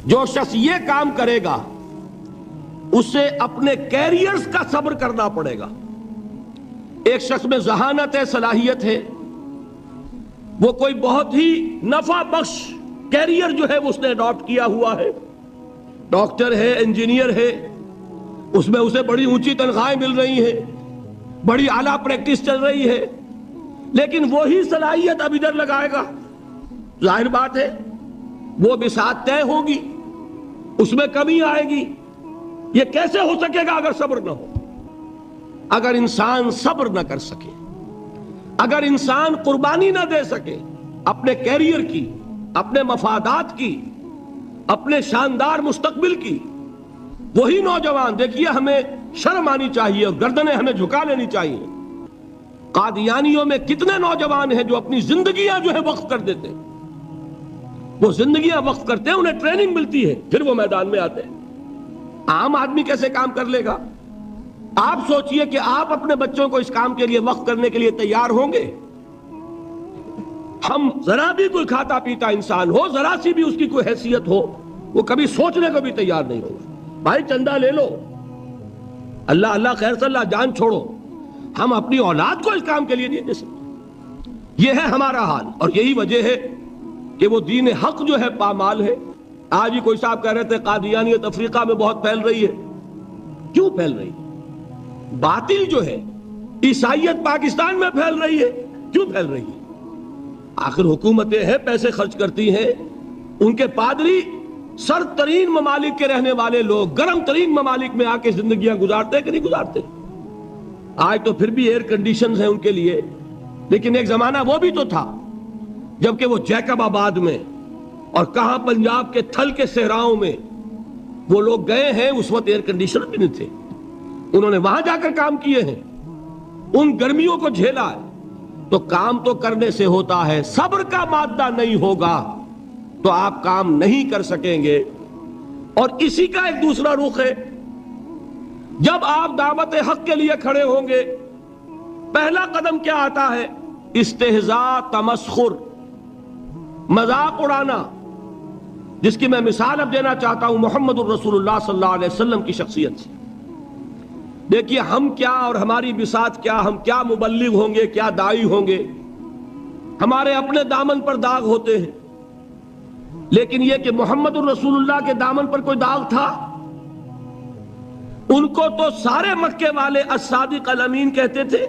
جو شخص یہ کام کرے گا اسے اپنے کیریئرز کا صبر کرنا پڑے گا. ایک شخص میں ذہانت ہے، صلاحیت ہے، وہ کوئی بہت ہی نفع بخش کیریئر جو ہے وہ اس نے اڈاپٹ کیا ہوا ہے، ڈاکٹر ہے، انجینئر ہے، اس میں اسے بڑی اونچی تنخواہیں مل رہی ہیں، بڑی اعلیٰ پریکٹس چل رہی ہے، لیکن وہی صلاحیت اب ادھر لگائے گا، ظاہر بات ہے وہ بساط طے ہوگی، اس میں کمی آئے گی. یہ کیسے ہو سکے گا اگر صبر نہ ہو؟ اگر انسان صبر نہ کر سکے، اگر انسان قربانی نہ دے سکے اپنے کیریئر کی، اپنے مفادات کی، اپنے شاندار مستقبل کی، وہی نوجوان، دیکھیے ہمیں شرم آنی چاہیے اور گردنیں ہمیں جھکا لینی چاہیے. قادیانیوں میں کتنے نوجوان ہیں جو اپنی زندگیاں جو ہے وقف کر دیتے ہیں، وہ زندگیاں وقف کرتے ہیں، انہیں ٹریننگ ملتی ہے، پھر وہ میدان میں آتے ہیں. عام آدمی کیسے کام کر لے گا؟ آپ سوچئے کہ آپ اپنے بچوں کو اس کام کے لیے وقف کرنے کے لیے تیار ہوں گے؟ ہم ذرا بھی کوئی کھاتا پیتا انسان ہو، ذرا سی بھی اس کی کوئی حیثیت ہو، وہ کبھی سوچنے کو بھی تیار نہیں ہوگا. بھائی چندہ لے لو، اللہ اللہ خیر صلی اللہ، جان چھوڑو، ہم اپنی اولاد کو اس کام کے لیے نہیں دے سکتے. یہ ہے ہمارا حال، اور یہی وجہ ہے کہ وہ دین حق جو ہے پامال ہے. آج ہی کوئی صاحب کہہ رہے تھے قادیانیت افریقہ میں بہت پھیل رہی ہے. کیوں پھیل رہی ہے؟ باطل جو ہے عیسائیت پاکستان میں پھیل رہی ہے. کیوں پھیل رہی ہے؟ آخر حکومتیں ہیں، پیسے خرچ کرتی ہیں، ان کے پادری سرد ترین ممالک کے رہنے والے لوگ گرم ترین ممالک میں آ کے زندگیاں گزارتے کہ نہیں گزارتے؟ آج تو پھر بھی ایئر کنڈیشنز ہیں ان کے لیے، لیکن ایک زمانہ وہ بھی تو تھا جبکہ وہ جیکب آباد میں اور کہاں پنجاب کے تھل کے صحراؤں میں وہ لوگ گئے ہیں، اس وقت ایئر کنڈیشنر بھی نہیں تھے، انہوں نے وہاں جا کر کام کیے ہیں، ان گرمیوں کو جھیلا ہے. تو کام تو کرنے سے ہوتا ہے، صبر کا مادہ نہیں ہوگا تو آپ کام نہیں کر سکیں گے. اور اسی کا ایک دوسرا رخ ہے، جب آپ دعوت حق کے لیے کھڑے ہوں گے پہلا قدم کیا آتا ہے؟ استہزاء، تمسخر، مذاق اڑانا، جس کی میں مثال اب دینا چاہتا ہوں محمد الرسول اللہ صلی اللہ علیہ وسلم کی شخصیت سے. دیکھیے ہم کیا اور ہماری بساط کیا، ہم کیا مبلغ ہوں گے، کیا داعی ہوں گے، ہمارے اپنے دامن پر داغ ہوتے ہیں، لیکن یہ کہ محمد الرسول اللہ کے دامن پر کوئی داغ تھا؟ ان کو تو سارے مکے والے الصادق الامین کہتے تھے،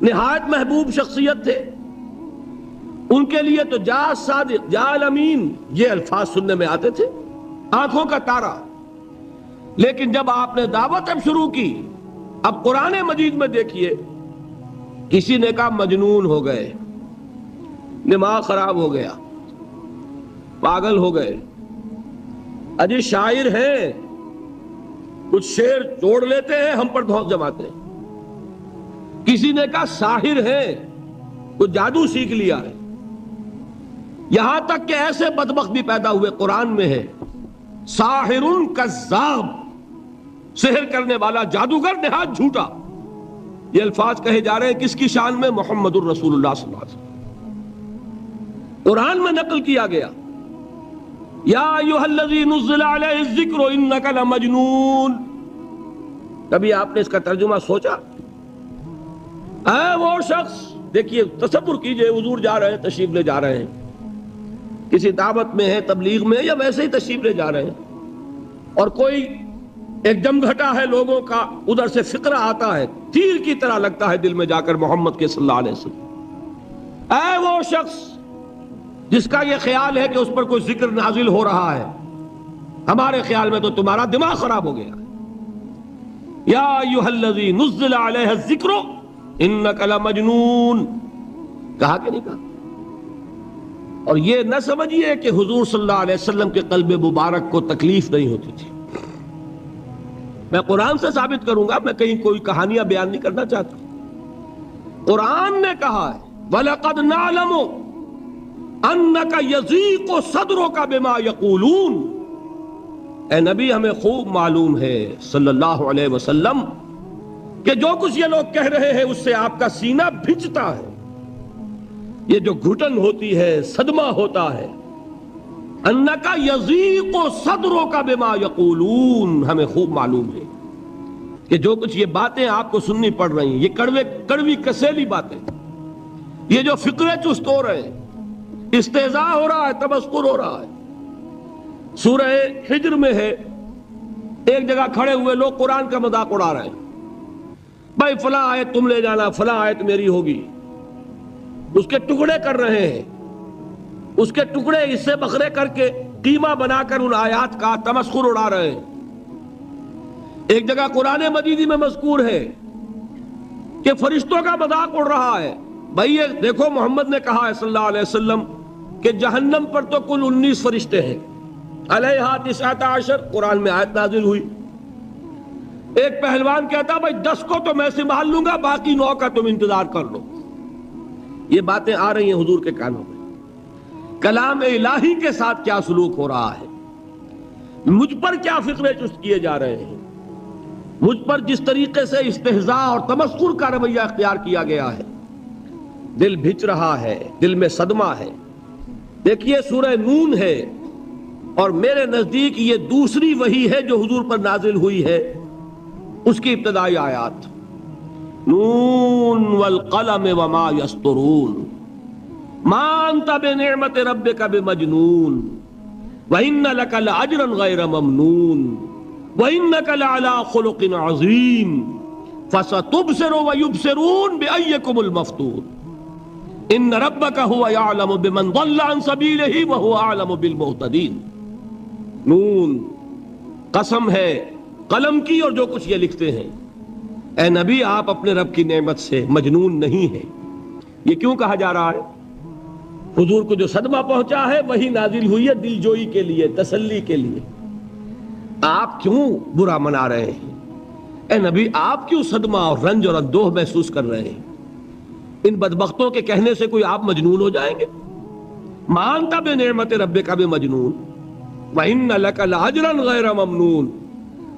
نہایت محبوب شخصیت تھے. ان کے لیے تو جا صادق، جا الامین، یہ الفاظ سننے میں آتے تھے، آنکھوں کا تارا. لیکن جب آپ نے دعوت اب شروع کی، اب قرآن مجید میں دیکھیے کسی نے کہا مجنون ہو گئے، دماغ خراب ہو گیا، پاگل ہو گئے، اجی شاعر ہیں، کچھ شعر توڑ لیتے ہیں، ہم پر دھوس جماتے ہیں. کسی نے کہا ساحر ہے، کچھ جادو سیکھ لیا ہے. یہاں تک کہ ایسے بدبخت بھی پیدا ہوئے، قرآن میں ہے ساحر کذاب، سحر کرنے والا جادوگر نہایت جھوٹا. یہ الفاظ کہے جا رہے ہیں کس کی شان میں؟ محمد الرسول اللہ صلی اللہ علیہ وسلم. قرآن میں نقل کیا گیا یا ایھا الذی نزل علیہ الذکر انک لمجنون. کبھی آپ نے اس کا ترجمہ سوچا؟ اے وہ شخص، دیکھیے تصور کیجئے حضور جا رہے ہیں، تشریف لے جا رہے ہیں، کسی دعوت میں ہے، تبلیغ میں، یا ویسے ہی تشریف لے جا رہے ہیں، اور کوئی ایک جمگھٹا ہے لوگوں کا، ادھر سے فقرہ آتا ہے، تیر کی طرح لگتا ہے دل میں جا کر محمد کے صلی اللہ علیہ وسلم. اے وہ شخص جس کا یہ خیال ہے کہ اس پر کوئی ذکر نازل ہو رہا ہے، ہمارے خیال میں تو تمہارا دماغ خراب ہو گیا. یا ایھا الذی نزل علیہ الذکر انک لمجنون، کہا کہ نہیں کہا؟ اور یہ نہ سمجھیے کہ حضور صلی اللہ علیہ وسلم کے قلب مبارک کو تکلیف نہیں ہوتی تھی. میں قرآن سے ثابت کروں گا، میں کہیں کوئی کہانیاں بیان نہیں کرنا چاہتا. قرآن نے کہا ہے وَلَقَدْ نَعْلَمُ أَنَّكَ يَضِيقُ صَدْرُكَ بِمَا يَقُولُونَ. اے نبی ہمیں خوب معلوم ہے صلی اللہ علیہ وسلم کہ جو کچھ یہ لوگ کہہ رہے ہیں اس سے آپ کا سینہ بھجتا ہے. یہ جو گھٹن ہوتی ہے، صدمہ ہوتا ہے، انکا یضیق صدرک بما یقولون، ہمیں خوب معلوم ہے کہ جو کچھ یہ باتیں آپ کو سننی پڑ رہی ہیں، یہ کڑوی کسیلی باتیں، یہ جو فقرے چست ہو رہے ہیں، استہزاء ہو رہا ہے، تمسخر ہو رہا ہے۔ سورہ حجر میں ہے، ایک جگہ کھڑے ہوئے لوگ قرآن کا مذاق اڑا رہے ہیں، بھائی فلاں آیت تم لے جانا، فلاں آیت میری ہوگی، اس کے ٹکڑے کر رہے ہیں، اس کے ٹکڑے حصے بکھرے کر کے قیمہ بنا کر ان آیات کا تمسخر اڑا رہے ہیں۔ ایک جگہ قرآن مجید میں مذکور ہے کہ فرشتوں کا مذاق اڑ رہا ہے، بھائی یہ دیکھو محمد نے کہا ہے صلی اللہ علیہ وسلم کہ جہنم پر تو کل 19 فرشتے ہیں، علیہا 19 قرآن میں آیت نازل ہوئی۔ ایک پہلوان کہتا بھائی 10 کو تو میں سنبھال لوں گا، باقی 9 کا تم انتظار کر لو۔ یہ باتیں آ رہی ہیں حضور کے کانوں میں، کلام الہی کے ساتھ کیا سلوک ہو رہا ہے، مجھ پر کیا فقرے چست کیے جا رہے ہیں، مجھ پر جس طریقے سے استہزاء اور تمسخر کا رویہ اختیار کیا گیا ہے، دل بھچ رہا ہے، دل میں صدمہ ہے۔ دیکھیے سورہ نون ہے، اور میرے نزدیک یہ دوسری وحی ہے جو حضور پر نازل ہوئی ہے، اس کی ابتدائی آیات، نون والقلم وما یسطرون ما انت بنعمت ربک بمجنون وَإِنَّ لَكَ لَأَجْرًا غَيْرَ مَمْنُونٍ وَإِنَّكَ لَعَلَىٰ خُلُقٍ عَظِيمٍ فَسَتُبْصِرُ وَيُبْصِرُونَ بِأَيِّكُمُ الْمَفْتُونُ إِنَّ رَبَّكَ هُوَ يَعْلَمُ بِمَنْ ضَلَّ عَنْ سَبِيلِهِ وَهُوَ أَعْلَمُ بِالْمُهْتَدِينَ۔ نون، قسم ہے قلم کی اور جو کچھ یہ لکھتے ہیں۔ اے نبی آپ اپنے رب کی نعمت سے مجنون نہیں ہیں۔ یہ کیوں کہا جا رہا ہے؟ حضور کو جو صدمہ پہنچا ہے وہی نازل ہوئی ہے دل جوئی کے لیے، تسلی کے لیے۔ آپ کیوں برا منا رہے ہیں؟ اے نبی آپ کیوں صدمہ اور رنج اور اندوہ محسوس کر رہے ہیں؟ ان بدبختوں کے کہنے سے کوئی آپ مجنون ہو جائیں گے؟ مانتا بے نعمت رب کا بھی مجنون وَإِنَّ لَكَ لَأَجْرًا غَيْرَ مَمْنُونَ۔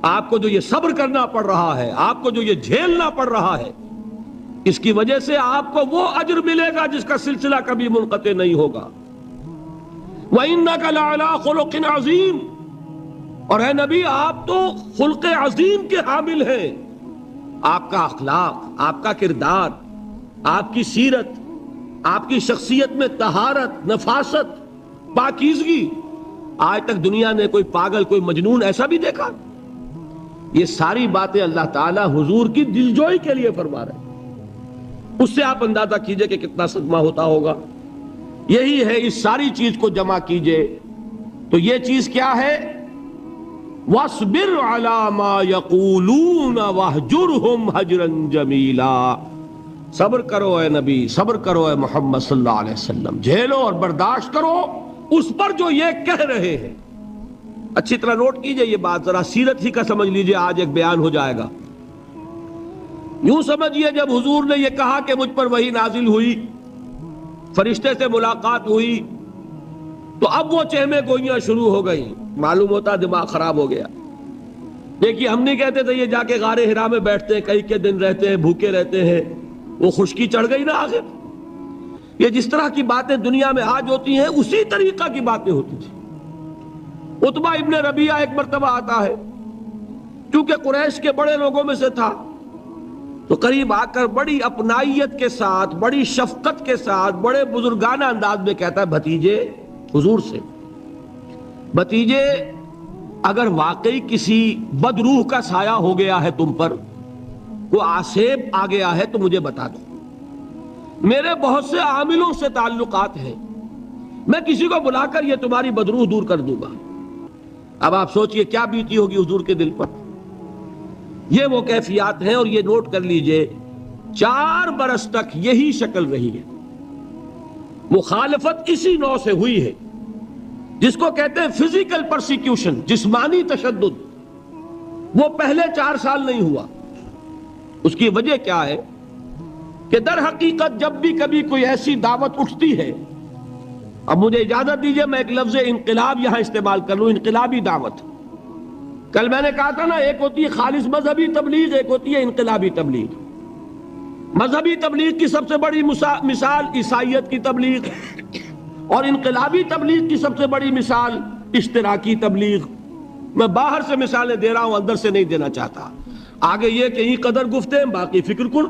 آپ کو جو یہ صبر کرنا پڑ رہا ہے، آپ کو جو یہ جھیلنا پڑ رہا ہے، اس کی وجہ سے آپ کو وہ اجر ملے گا جس کا سلسلہ کبھی منقطع نہیں ہوگا۔ وَإِنَّكَ لَعَلَىٰ خُلُقٍ عَظِيمٍ، اور اے نبی آپ تو خلق عظیم کے حامل ہیں۔ آپ کا اخلاق، آپ کا کردار، آپ کی سیرت، آپ کی شخصیت میں طہارت، نفاست، پاکیزگی، آج تک دنیا نے کوئی پاگل، کوئی مجنون ایسا بھی دیکھا؟ یہ ساری باتیں اللہ تعالیٰ حضور کی دلجوئی کے لیے فرما رہے ہیں۔ اس سے آپ اندازہ کیجئے کہ کتنا صدمہ ہوتا ہوگا۔ یہی ہے، اس ساری چیز کو جمع کیجئے تو یہ چیز کیا ہے؟ وَاصْبِرْ عَلَىٰ مَا يَقُولُونَ وَاهْجُرْهُمْ هَجْرًا جَمِيلًا۔ صبر کرو اے نبی، صبر کرو اے محمد صلی اللہ علیہ وسلم، جھیلو اور برداشت کرو اس پر جو یہ کہہ رہے ہیں۔ اچھی طرح نوٹ کیجئے یہ بات، ذرا سیرت ہی کا سمجھ لیجئے، آج ایک بیان ہو جائے گا۔ یوں سمجھیے جب حضور نے یہ کہا کہ مجھ پر وحی نازل ہوئی، فرشتے سے ملاقات ہوئی، تو اب وہ چہمے گوئیاں شروع ہو گئیں، معلوم ہوتا دماغ خراب ہو گیا۔ دیکھیے ہم نہیں کہتے تھے یہ جا کے غار حرا میں بیٹھتے ہیں، کئی کے دن رہتے ہیں، بھوکے رہتے ہیں، وہ خشکی چڑھ گئی نا آخر۔ یہ جس طرح کی باتیں دنیا میں آج ہوتی ہیں اسی طریقہ کی باتیں ہوتی تھی۔ عتبہ ابن ربیعہ ایک مرتبہ آتا ہے، کیونکہ قریش کے بڑے لوگوں میں سے تھا، تو قریب آ کر بڑی اپنائیت کے ساتھ، بڑی شفقت کے ساتھ، بڑے بزرگانہ انداز میں کہتا ہے بھتیجے، حضور سے، بھتیجے اگر واقعی کسی بدروح کا سایہ ہو گیا ہے تم پر، وہ آسیب آ گیا ہے تو مجھے بتا دو، میرے بہت سے عاملوں سے تعلقات ہیں، میں کسی کو بلا کر یہ تمہاری بدروح دور کر دوں گا۔ اب آپ سوچئے کیا بیتی ہوگی حضور کے دل پر۔ یہ وہ کیفیات ہیں، اور یہ نوٹ کر لیجئے 4 برس تک یہی شکل رہی ہے۔ مخالفت اسی نوع سے ہوئی ہے جس کو کہتے ہیں فزیکل پرسیکیوشن، جسمانی تشدد، وہ پہلے 4 سال نہیں ہوا۔ اس کی وجہ کیا ہے کہ در حقیقت جب بھی کبھی کوئی ایسی دعوت اٹھتی ہے، اب مجھے اجازت دیجئے میں ایک لفظ انقلاب یہاں استعمال کر لوں، انقلابی دعوت۔ کل میں نے کہا تھا نا، ایک ہوتی ہے خالص مذہبی تبلیغ، ایک ہوتی ہے انقلابی تبلیغ۔ مذہبی تبلیغ کی سب سے بڑی مثال عیسائیت کی تبلیغ، اور انقلابی تبلیغ کی سب سے بڑی مثال اشتراکی تبلیغ. میں باہر سے مثالیں دے رہا ہوں، اندر سے نہیں دینا چاہتا. آگے یہ کہ یہ قدر گفتیں باقی فکر کن.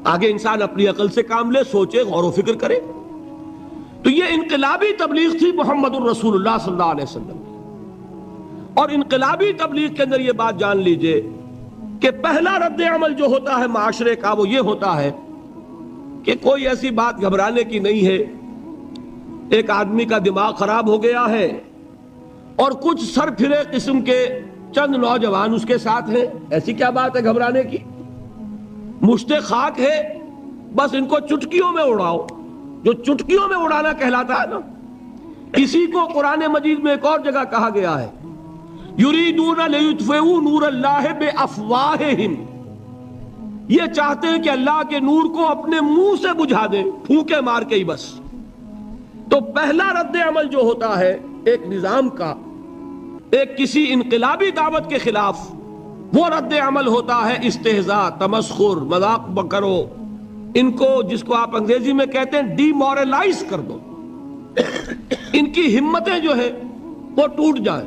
آگے انسان اپنی عقل سے کام لے، سوچے، غور و فکر کرے. تو یہ انقلابی تبلیغ تھی محمد الرسول اللہ صلی اللہ علیہ وسلم. اور انقلابی تبلیغ کے اندر یہ بات جان لیجئے کہ پہلا رد عمل جو ہوتا ہے معاشرے کا وہ یہ ہوتا ہے کہ کوئی ایسی بات گھبرانے کی نہیں ہے. ایک آدمی کا دماغ خراب ہو گیا ہے اور کچھ سر پھرے قسم کے چند نوجوان اس کے ساتھ ہیں. ایسی کیا بات ہے گھبرانے کی؟ مشت خاک ہے، بس ان کو چٹکیوں میں اڑاؤ. جو چٹکیوں میں اڑانا کہلاتا ہے نا، اسی کو قرآن مجید میں ایک اور جگہ کہا گیا ہے، یریدون لیطفئوا نور اللہ بافواہہم. یہ چاہتے ہیں کہ اللہ کے نور کو اپنے منہ سے بجھا دیں، پھونکے مار کے ہی بس. تو پہلا رد عمل جو ہوتا ہے ایک نظام کا، ایک کسی انقلابی دعوت کے خلاف، وہ رد عمل ہوتا ہے استہزاء، تمسخر، مذاق کرو. ان کو، جس کو آپ انگریزی میں کہتے ہیں ڈی مورلائز کر دو. ان کی ہمتیں جو ہیں وہ ٹوٹ جائیں.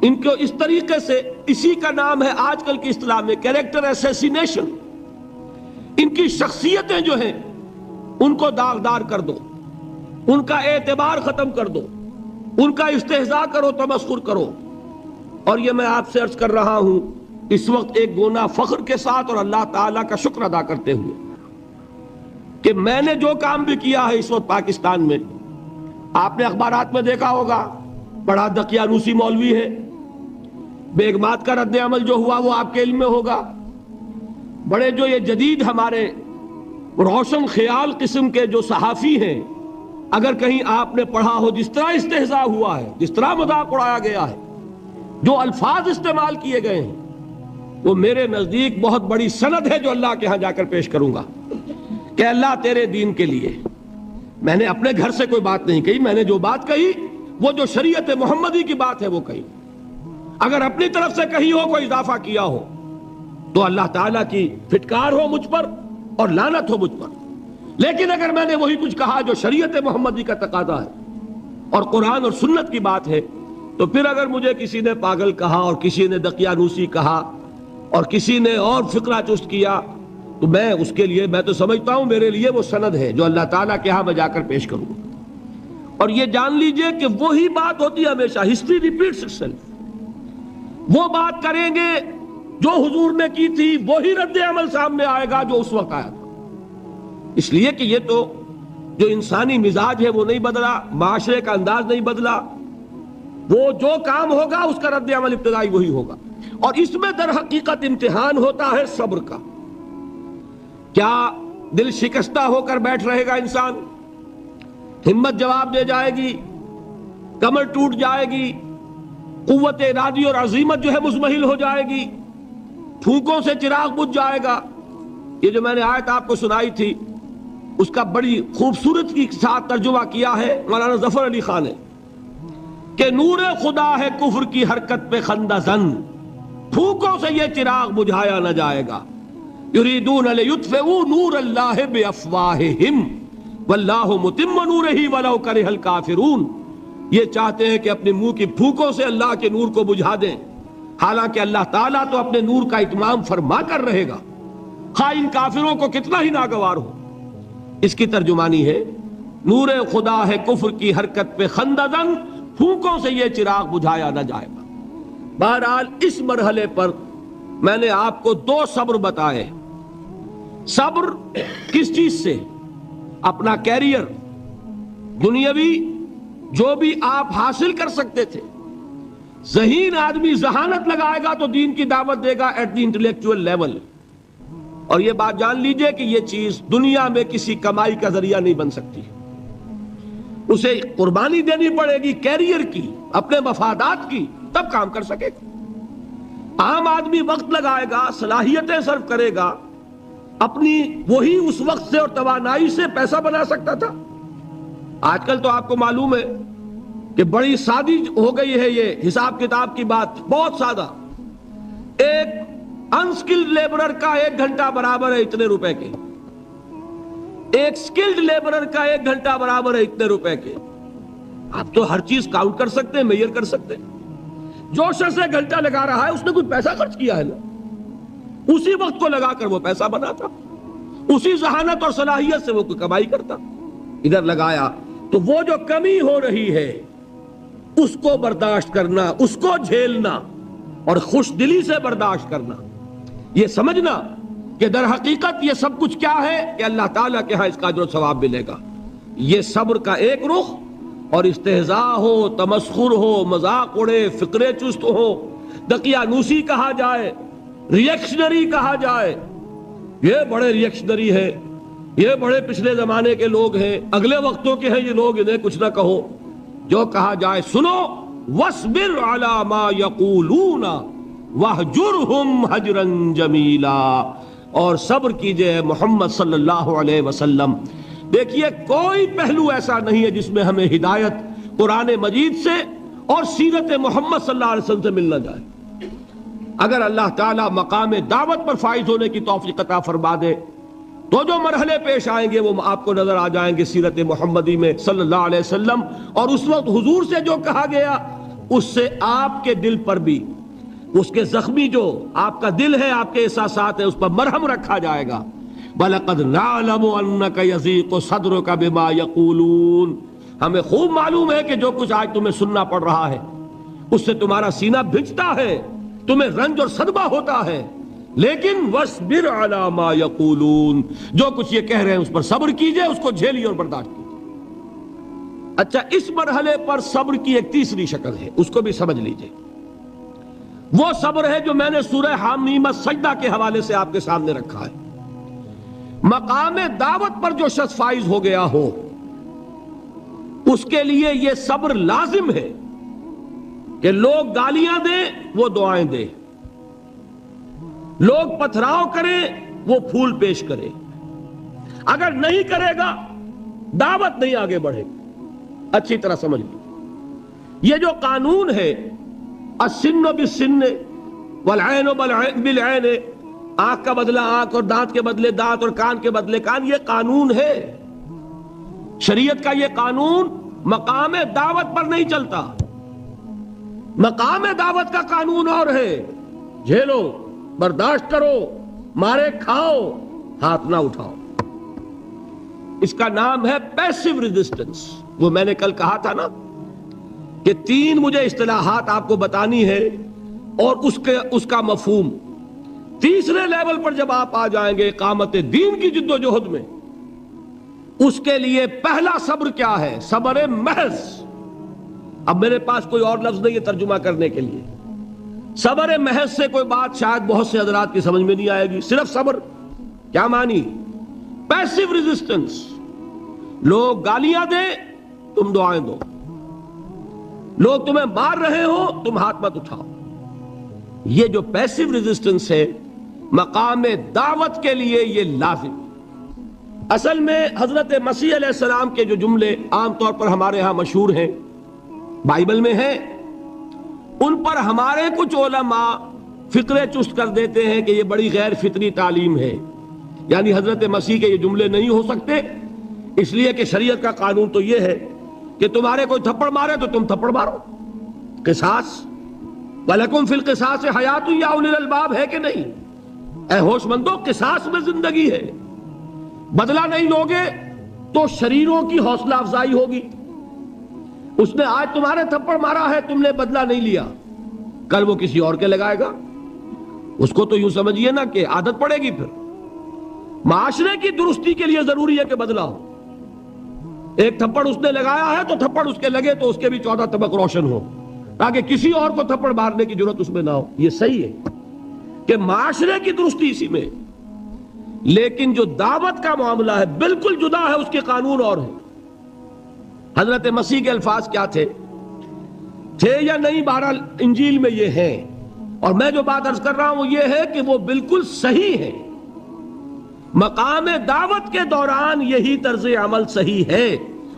ان کو اس طریقے سے، اسی کا نام ہے آج کل کی اصطلاح میں کیریکٹر اسیسینیشن. ان کی شخصیتیں جو ہیں ان کو داغدار کر دو، ان کا اعتبار ختم کر دو، ان کا استہزاء کرو، تمسخر کرو. اور یہ میں آپ سے عرض کر رہا ہوں اس وقت ایک گونا فخر کے ساتھ اور اللہ تعالیٰ کا شکر ادا کرتے ہوئے کہ میں نے جو کام بھی کیا ہے اس وقت پاکستان میں، آپ نے اخبارات میں دیکھا ہوگا، بڑا دقیانوسی مولوی ہے. بیگمات کا رد عمل جو ہوا وہ آپ کے علم میں ہوگا. بڑے جو یہ جدید ہمارے روشن خیال قسم کے جو صحافی ہیں، اگر کہیں آپ نے پڑھا ہو جس طرح استہزاء ہوا ہے، جس طرح مذاق اڑایا گیا ہے، جو الفاظ استعمال کیے گئے ہیں، وہ میرے نزدیک بہت بڑی سند ہے جو اللہ کے ہاں جا کر پیش کروں گا کہ اللہ تیرے دین کے لیے. میں نے اپنے گھر سے کوئی بات نہیں کہی، میں نے جو بات کہی وہ جو شریعت محمدی کی بات ہے وہ کہی. اگر اپنی طرف سے کہی ہو، کوئی اضافہ کیا ہو، تو اللہ تعالیٰ کی پھٹکار ہو مجھ پر اور لعنت ہو مجھ پر. لیکن اگر میں نے وہی کچھ کہا جو شریعت محمدی کا تقاضا ہے اور قرآن اور سنت کی بات ہے، تو پھر اگر مجھے کسی نے پاگل کہا اور کسی نے دقیانوسی کہا اور کسی نے اور فقرہ چست کیا، تو میں اس کے لیے، میں تو سمجھتا ہوں میرے لیے وہ سند ہے جو اللہ تعالیٰ کے ہاں میں جا کر پیش کروں. اور یہ جان لیجئے کہ وہی بات ہوتی ہے ہمیشہ، ہسٹری ریپیٹس اٹسیلف. وہ بات کریں گے جو حضور نے کی تھی، وہی رد عمل سامنے آئے گا جو اس وقت آیا تھا. اس لیے کہ یہ تو جو انسانی مزاج ہے وہ نہیں بدلا، معاشرے کا انداز نہیں بدلا. وہ جو کام ہوگا اس کا رد عمل ابتدائی وہی ہوگا. اور اس میں در حقیقت امتحان ہوتا ہے صبر کا. کیا دل شکستہ ہو کر بیٹھ رہے گا انسان؟ ہمت جواب دے جائے گی، کمر ٹوٹ جائے گی، قوت ارادی اور عزیمت جو ہے مزمحل ہو جائے گی، پھونکوں سے چراغ بجھ جائے گا. یہ جو میں نے آیت آپ کو سنائی تھی اس کا بڑی خوبصورت کے ساتھ ترجمہ کیا ہے مولانا ظفر علی خان نے کہ نور خدا ہے کفر کی حرکت پہ خندہ زن، پھونکوں سے یہ چراغ بجھایا نہ جائے گا. یریدون لیطفئوا نور اللہ بافواہہم واللہ متم نورہ ولو کرہ الکافرون. یہ چاہتے ہیں کہ اپنے منہ کی پھونکوں سے اللہ کے نور کو بجھا دیں، حالانکہ اللہ تعالیٰ تو اپنے نور کا اتمام فرما کر رہے گا، خواہ ان کافروں کو کتنا ہی ناگوار ہو. اس کی ترجمانی ہے نور خدا ہے کفر کی حرکت پہ خندہ زن، پھونکوں سے یہ چراغ بجھایا نہ جائے گا. بہرحال اس مرحلے پر میں نے آپ کو دو صبر بتائے. صبر کس چیز سے؟ اپنا کیریئر دنیاوی جو بھی آپ حاصل کر سکتے تھے. ذہین آدمی ذہانت لگائے گا تو دین کی دعوت دے گا ایٹ دی انٹلیکچوئل لیول. اور یہ بات جان لیجئے کہ یہ چیز دنیا میں کسی کمائی کا ذریعہ نہیں بن سکتی. اسے قربانی دینی پڑے گی کیریئر کی، اپنے مفادات کی، تب کام کر سکے گا. عام آدمی وقت لگائے گا، صلاحیتیں صرف کرے گا، اپنی وہی اس وقت سے اور توانائی سے پیسہ بنا سکتا تھا. آج کل تو آپ کو معلوم ہے کہ بڑی سادی ہو گئی ہے یہ حساب کتاب کی بات، بہت سادہ. ایک انسکلڈ لیبرر کا 1 گھنٹہ برابر ہے اتنے روپے کے. ایک سکلڈ لیبرر کا 1 گھنٹہ برابر ہے اتنے روپے کے. آپ تو ہر چیز کاؤنٹ کر سکتے ہیں, میئر کر سکتے ہیں. جو شخص 1 گھنٹہ لگا رہا ہے اس نے کوئی پیسہ خرچ کیا ہے نا, اسی وقت کو لگا کر وہ پیسہ بناتا, اسی ذہانت اور صلاحیت سے وہ کوئی کمائی کرتا. ادھر لگایا تو وہ جو کمی ہو رہی ہے اس کو برداشت کرنا, اس کو جھیلنا اور خوش دلی سے برداشت کرنا, یہ سمجھنا کہ در حقیقت یہ سب کچھ کیا ہے کہ اللہ تعالیٰ کے ہاں اس کا اجر و ثواب ملے گا. یہ صبر کا ایک رخ, اور استہزاء ہو, تمسخر ہو, مذاق اڑے, فقرے چست ہو, دقیانوسی کہا جائے, ریئیکشنری کہا جائے, یہ بڑے ریئیکشنری ہے, یہ بڑے پچھلے زمانے کے لوگ ہیں, اگلے وقتوں کے ہیں یہ لوگ, انہیں کچھ نہ کہو. جو کہا جائے سنو, وَاصْبِرْ عَلَى مَا يَقُولُونَ وَاهْجُرْهُمْ هَجْرًا جَمِيلًا, اور صبر کیجئے محمد صلی اللہ علیہ وسلم. دیکھیے کوئی پہلو ایسا نہیں ہے جس میں ہمیں ہدایت قرآن مجید سے اور سیرت محمد صلی اللہ علیہ وسلم سے مل نہ جائے. اگر اللہ تعالیٰ مقام دعوت پر فائز ہونے کی توفیق عطا فرما دے تو جو مرحلے پیش آئیں گے وہ آپ کو نظر آ جائیں گے سیرت محمدی میں صلی اللہ علیہ وسلم. اور اس وقت حضور سے جو کہا گیا اس سے آپ کے دل پر بھی, اس کے زخمی جو آپ کا دل ہے, آپ کے احساسات ہیں, اس پر مرہم رکھا جائے گا. وَلَقَدْ نَعْلَمُ أَنَّكَ يَضِيقُ صَدْرُكَ بِمَا يَقُولُونَ, ہمیں خوب معلوم ہے کہ جو کچھ آج تمہیں سننا پڑ رہا ہے اس سے تمہارا سینہ بھجتا ہے, تمہیں رنج اور صدمہ ہوتا ہے. لیکن وَاصْبِرْ عَلَى مَا يَقُولُونَ, جو کچھ یہ کہہ رہے ہیں اس پر صبر کیجئے, اس کو جھیلیے اور برداشت کیجئے. اچھا, اس مرحلے پر صبر کی ایک تیسری شکل ہے, اس کو بھی سمجھ لیجئے. وہ صبر ہے جو میں نے سورہ حامیم السجدہ کے حوالے سے آپ کے سامنے رکھا ہے. مقام دعوت پر جو شخص فائز ہو گیا ہو اس کے لیے یہ صبر لازم ہے کہ لوگ گالیاں دیں وہ دعائیں دیں, لوگ پتھراؤ کریں وہ پھول پیش کرے. اگر نہیں کرے گا دعوت نہیں آگے بڑھے گی. اچھی طرح سمجھ لیں, یہ جو قانون ہے السن بالسن والعین بالعین, آنکھ کا بدلہ آنکھ اور دانت کے بدلے دانت اور کان کے بدلے کان, یہ قانون ہے شریعت کا. یہ قانون مقام دعوت پر نہیں چلتا. مقام دعوت کا قانون اور ہے, جھیلو, برداشت کرو, مارے کھاؤ, ہاتھ نہ اٹھاؤ. اس کا نام ہے پیسو ریزسٹنس. وہ میں نے کل کہا تھا نا کہ 3 مجھے اصطلاحات آپ کو بتانی ہے اور اس کا مفہوم. تیسرے لیول پر جب آپ آ جائیں گے اقامت دین کی جد و جہد میں, اس کے لیے پہلا صبر کیا ہے؟ صبر محض. اب میرے پاس کوئی اور لفظ نہیں ہے ترجمہ کرنے کے لیے. صبر محض سے کوئی بات شاید بہت سے حضرات کی سمجھ میں نہیں آئے گی. صرف صبر کیا معنی؟ Passive resistance. لوگ گالیاں دیں تم دعائیں دو, لوگ تمہیں مار رہے ہو تم ہاتھ مت اٹھاؤ. یہ جو پیسو ریزسٹنس ہے مقام دعوت کے لیے یہ لازم. اصل میں حضرت مسیح علیہ السلام کے جو جملے عام طور پر ہمارے ہاں مشہور ہیں, بائبل میں ہیں, ان پر ہمارے کچھ علماء فقرے چست کر دیتے ہیں کہ یہ بڑی غیر فطری تعلیم ہے. یعنی حضرت مسیح کے یہ جملے نہیں ہو سکتے, اس لیے کہ شریعت کا قانون تو یہ ہے کہ تمہارے کوئی تھپڑ مارے تو تم تھپڑ مارو. قصاص, وَلَكُمْ فِي الْقِصَاصِ حَيَاتٌ يَا أُولِي الْأَلْبَابِ, ہے کہ نہیں؟ اے ہوش مندو, قصاص میں زندگی ہے. بدلہ نہیں لوگے تو شریروں کی حوصلہ افزائی ہوگی. اس نے آج تمہارے تھپڑ مارا ہے, تم نے بدلہ نہیں لیا, کل وہ کسی اور کے لگائے گا. اس کو تو یوں سمجھیے نا کہ عادت پڑے گی. پھر معاشرے کی درستی کے لیے ضروری ہے کہ بدلہ ہو. ایک تھپڑ اس نے لگایا ہے تو تھپڑ اس کے لگے تو اس کے بھی 14 طبق روشن ہو, تاکہ کسی اور کو تھپڑ مارنے کی ضرورت اس میں نہ ہو. یہ صحیح ہے کہ معاشرے کی درستی اسی میں, لیکن جو دعوت کا معاملہ ہے بالکل جدا ہے, اس کے قانون اور ہیں. حضرت مسیح کے الفاظ کیا تھے یا نہیں, بہرحال انجیل میں یہ ہے. اور میں جو بات عرض کر رہا ہوں وہ یہ ہے کہ وہ بالکل صحیح ہے. مقام دعوت کے دوران یہی طرز عمل صحیح ہے,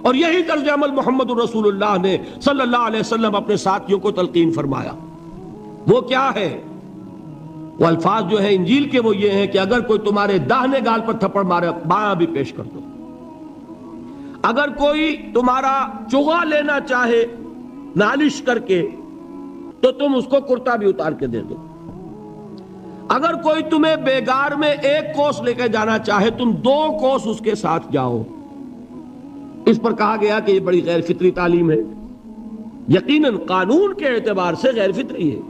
اور یہی طرز عمل محمد الرسول اللہ نے صلی اللہ علیہ وسلم اپنے ساتھیوں کو تلقین فرمایا. وہ کیا ہے؟ وہ الفاظ جو ہے انجیل کے وہ یہ ہیں کہ اگر کوئی تمہارے داہنے گال پر تھپڑ مارے بایاں بھی پیش کر دو. اگر کوئی تمہارا چغا لینا چاہے نالش کر کے تو تم اس کو کرتا بھی اتار کے دے دو. اگر کوئی تمہیں بیگار میں 1 کوس لے کے جانا چاہے تم 2 کوس اس کے ساتھ جاؤ. اس پر کہا گیا کہ یہ بڑی غیر فطری تعلیم ہے. یقیناً قانون کے اعتبار سے غیر فطری ہے،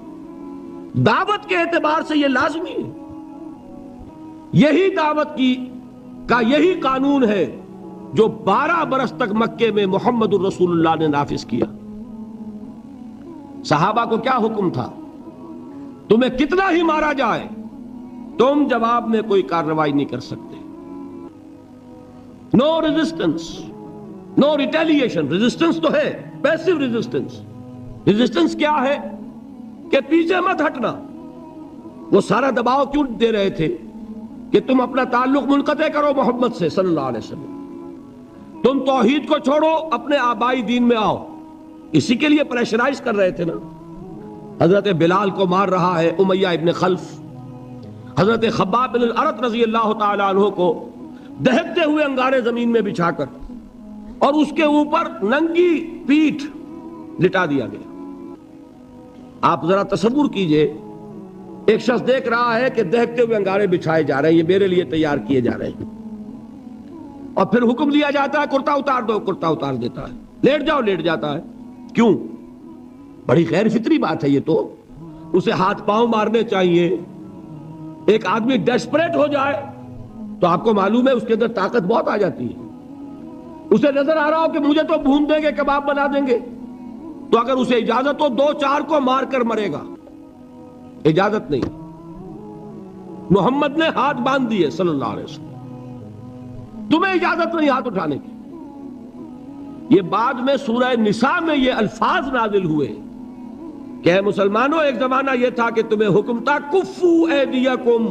دعوت کے اعتبار سے یہ لازمی ہے. یہی دعوت کا یہی قانون ہے جو 12 برس تک مکے میں محمد الرسول اللہ نے نافذ کیا. صحابہ کو کیا حکم تھا؟ تمہیں کتنا ہی مارا جائے تم جواب میں کوئی کارروائی نہیں کر سکتے. نو ریزسٹنس، نو ریٹیلیشن. ریزسٹنس تو ہے، پیسو ریزسٹنس. ریزسٹنس کیا ہے؟ کہ پیچھے مت ہٹنا. وہ سارا دباؤ کیوں دے رہے تھے؟ کہ تم اپنا تعلق منقطع کرو محمد سے صلی اللہ علیہ وسلم. تم توحید کو چھوڑو، اپنے آبائی دین میں آؤ. اسی کے لیے پریشرائز کر رہے تھے نا. حضرت بلال کو مار رہا ہے امیہ ابن خلف، حضرت خباب بن الارت رضی اللہ تعالی عنہ کو دہکتے ہوئے انگارے زمین میں بچھا کر اور اس کے اوپر ننگی پیٹھ لٹا دیا گیا. آپ ذرا تصور کیجئے، ایک شخص دیکھ رہا ہے کہ دہکتے ہوئے انگارے بچھائے جا رہے ہیں، یہ میرے لیے تیار کیے جا رہے ہیں، اور پھر حکم دیا جاتا ہے کرتا اتار دو، کرتا اتار دیتا ہے. لیٹ جاؤ، لیٹ جاتا ہے. کیوں؟ بڑی غیر فطری بات ہے یہ تو. اسے ہاتھ پاؤں مارنے چاہیے. ایک آدمی ڈیسپریٹ ہو جائے تو آپ کو معلوم ہے اس کے اندر طاقت بہت آ جاتی ہے. اسے نظر آ رہا ہو کہ مجھے تو بھون دیں گے، کباب بنا دیں گے، تو اگر اسے اجازت ہو 2-4 کو مار کر مرے گا. اجازت نہیں. محمد نے ہاتھ باندھ دیے صلی اللہ علیہ وسلم. تمہیں اجازت نہیں ہاتھ اٹھانے کی. یہ بعد میں سورہ نساء میں یہ الفاظ نازل ہوئے کہ اے مسلمانوں، ایک زمانہ یہ تھا کہ تمہیں حکم تھا کفو ایدیکم،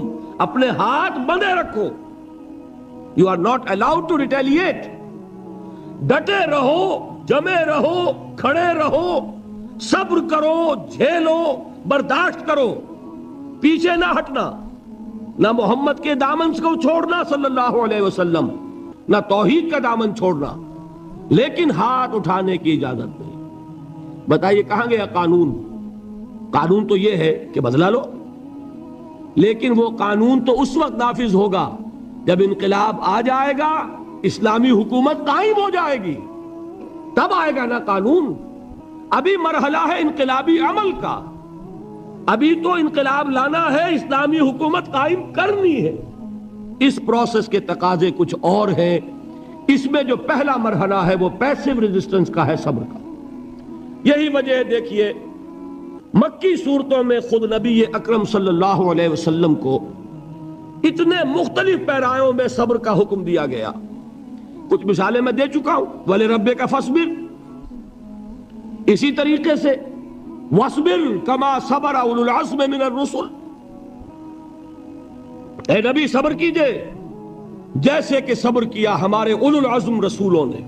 اپنے ہاتھ بندھے رکھو. You are not allowed to retaliate. ڈٹے رہو، جمے رہو، کھڑے رہو، صبر کرو، جھیلو، برداشت کرو، پیچھے نہ ہٹنا. نہ محمد کے دامن کو چھوڑنا صلی اللہ علیہ وسلم، نہ توحید کا دامن چھوڑنا، لیکن ہاتھ اٹھانے کی اجازت نہیں. بتائیے کہاں گیا قانون؟ قانون تو یہ ہے کہ بدلا لو، لیکن وہ قانون تو اس وقت نافذ ہوگا جب انقلاب آ جائے گا، اسلامی حکومت قائم ہو جائے گی، تب آئے گا نا قانون. ابھی مرحلہ ہے انقلابی عمل کا. ابھی تو انقلاب لانا ہے، اسلامی حکومت قائم کرنی ہے. اس پروسیس کے تقاضے کچھ اور ہیں. اس میں جو پہلا مرحلہ ہے وہ پیسو ریزسٹنس کا ہے، صبر کا. یہی وجہ ہے دیکھیے مکی صورتوں میں خود نبی اکرم صلی اللہ علیہ وسلم کو اتنے مختلف پیرایوں میں صبر کا حکم دیا گیا. کچھ مثالیں میں دے چکا ہوں. وَلِرَبِّكَ فَاصْبِرْ، اسی طریقے سے وَاصْبِرْ كَمَا صَبَرَ أُولُو الْعَزْمِ مِنَ الرُّسُلِ، اے نبی صبر کیجئے جیسے کہ صبر کیا ہمارے اولو العزم رسولوں نے.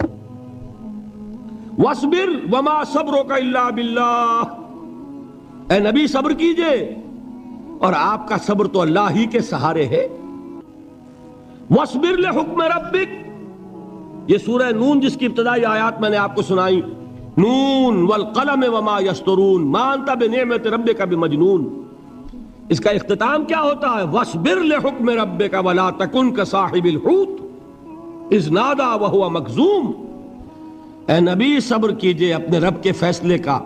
وَاصْبِرْ وَمَا صَبْرُكَ إِلَّا بِاللَّهِ، اے نبی صبر کیجئے اور آپ کا صبر تو اللہ ہی کے سہارے ہے. وَاصْبِرْ لِحُكْمِ رَبِّكَ، یہ سورہ نون جس کی ابتدائی آیات میں نے آپ کو سنائی، نون والقلم وما يسطرون ما انت بنعمت ربك بمجنون. اس کا اختتام کیا ہوتا ہے؟ وَاصْبِرْ لِحُكْمِ رَبِّكَ وَلَا تَكُنْ كَصَاحِبِ الْحُوتِ إِذْ نَادَىٰ وَهُوَ مَكْظُومٌ. اے نبی صبر کیجئے اپنے رب کے فیصلے کا،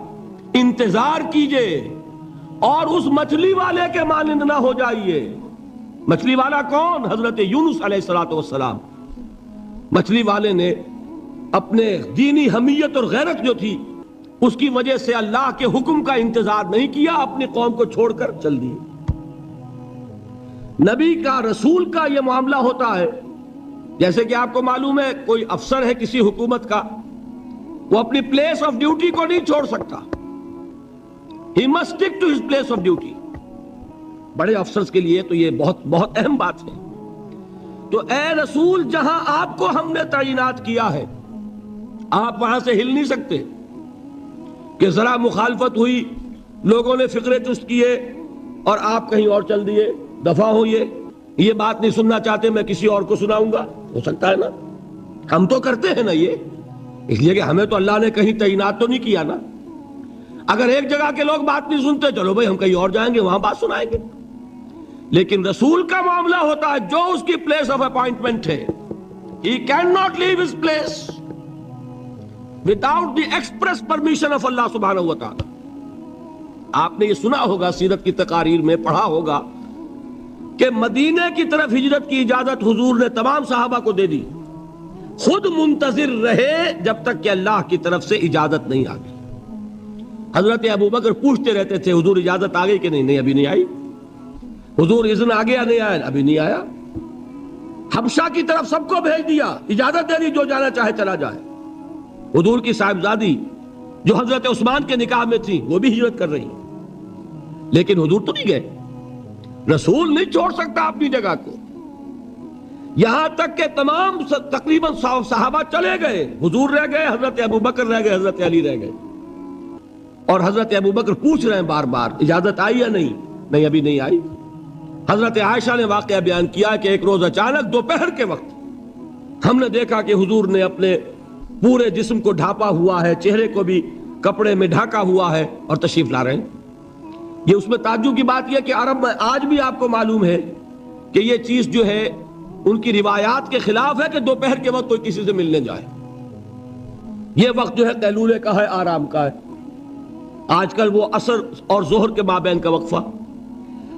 انتظار کیجئے اور اس مچھلی والے کے مانند نہ ہو جائیے. مچھلی والا کون؟ حضرت یونس علیہ السلام. مچھلی والے نے اپنے دینی حمیت اور غیرت جو تھی اس کی وجہ سے اللہ کے حکم کا انتظار نہیں کیا، اپنی قوم کو چھوڑ کر چل دیے. نبی کا، رسول کا یہ معاملہ ہوتا ہے. جیسے کہ آپ کو معلوم ہے کوئی افسر ہے کسی حکومت کا، وہ اپنی پلیس آف ڈیوٹی کو نہیں چھوڑ سکتا. He must stick to his place of duty. بڑے افسرز کے لیے تو یہ بہت بہت اہم بات ہے. تو اے رسول، جہاں آپ کو ہم نے تعینات کیا ہے آپ وہاں سے ہل نہیں سکتے کہ ذرا مخالفت ہوئی، لوگوں نے فقرے چست کیے اور آپ کہیں اور چل دیے. دفع ہوئیے، یہ بات نہیں سننا چاہتے، میں کسی اور کو سناؤں گا. ہو سکتا ہے نا؟ ہم تو کرتے ہیں نا یہ، اس لیے کہ ہمیں تو اللہ نے کہیں تعینات تو نہیں کیا نا۔ اگر ایک جگہ کے لوگ بات نہیں سنتے، چلو بھائی ہم کہیں اور جائیں گے، وہاں بات سنائیں گے۔ لیکن رسول کا معاملہ ہوتا ہے جو اس کی پلیس آف اپوائنٹمنٹ ہے، he cannot leave his place without the express permission of اللہ سبحانہ و تعالی۔ آپ نے یہ سنا ہوگا، سیرت کی تقاریر میں پڑھا ہوگا کہ مدینے کی طرف ہجرت کی اجازت حضور نے تمام صحابہ کو دے دی، خود منتظر رہے جب تک کہ اللہ کی طرف سے اجازت نہیں آ گئی۔ حضرت ابوبکر پوچھتے رہتے تھے حضور اجازت آ گئی کہ نہیں؟ نہیں ابھی نہیں آئی۔ حضور اذن آ گیا؟ نہیں آیا، ابھی نہیں آیا۔ حبشہ کی طرف سب کو بھیج دیا، اجازت دے دی جو جانا چاہے چلا جائے۔ حضور کی صاحبزادی جو حضرت عثمان کے نکاح میں تھی وہ بھی ہجرت کر رہی، لیکن حضور تو نہیں گئے۔ رسول نہیں چھوڑ سکتا اپنی جگہ کو، یہاں تک کہ تمام تقریباً صحابہ چلے گئے، حضور رہ گئے، حضرت ابوبکر رہ گئے، حضرت علی رہ گئے، اور حضرت ابوبکر پوچھ رہے ہیں بار بار اجازت آئی یا نہیں؟ نہیں ابھی نہیں آئی۔ حضرت عائشہ نے واقعہ بیان کیا کہ ایک روز اچانک دوپہر کے وقت ہم نے دیکھا کہ حضور نے اپنے پورے جسم کو ڈھانپا ہوا ہے، چہرے کو بھی کپڑے میں ڈھانکا ہوا ہے اور تشریف لا رہے ہیں۔ یہ اس میں تعجب کی بات یہ کہ عرب میں آج بھی آپ کو معلوم ہے کہ یہ چیز جو ہے ان کی روایات کے خلاف ہے کہ دوپہر کے وقت کوئی کسی سے ملنے جائے۔ یہ وقت جو ہے قیلولے کا ہے، آرام کا ہے۔ آج کل وہ عصر اور ظہر کے مابین کا وقفہ،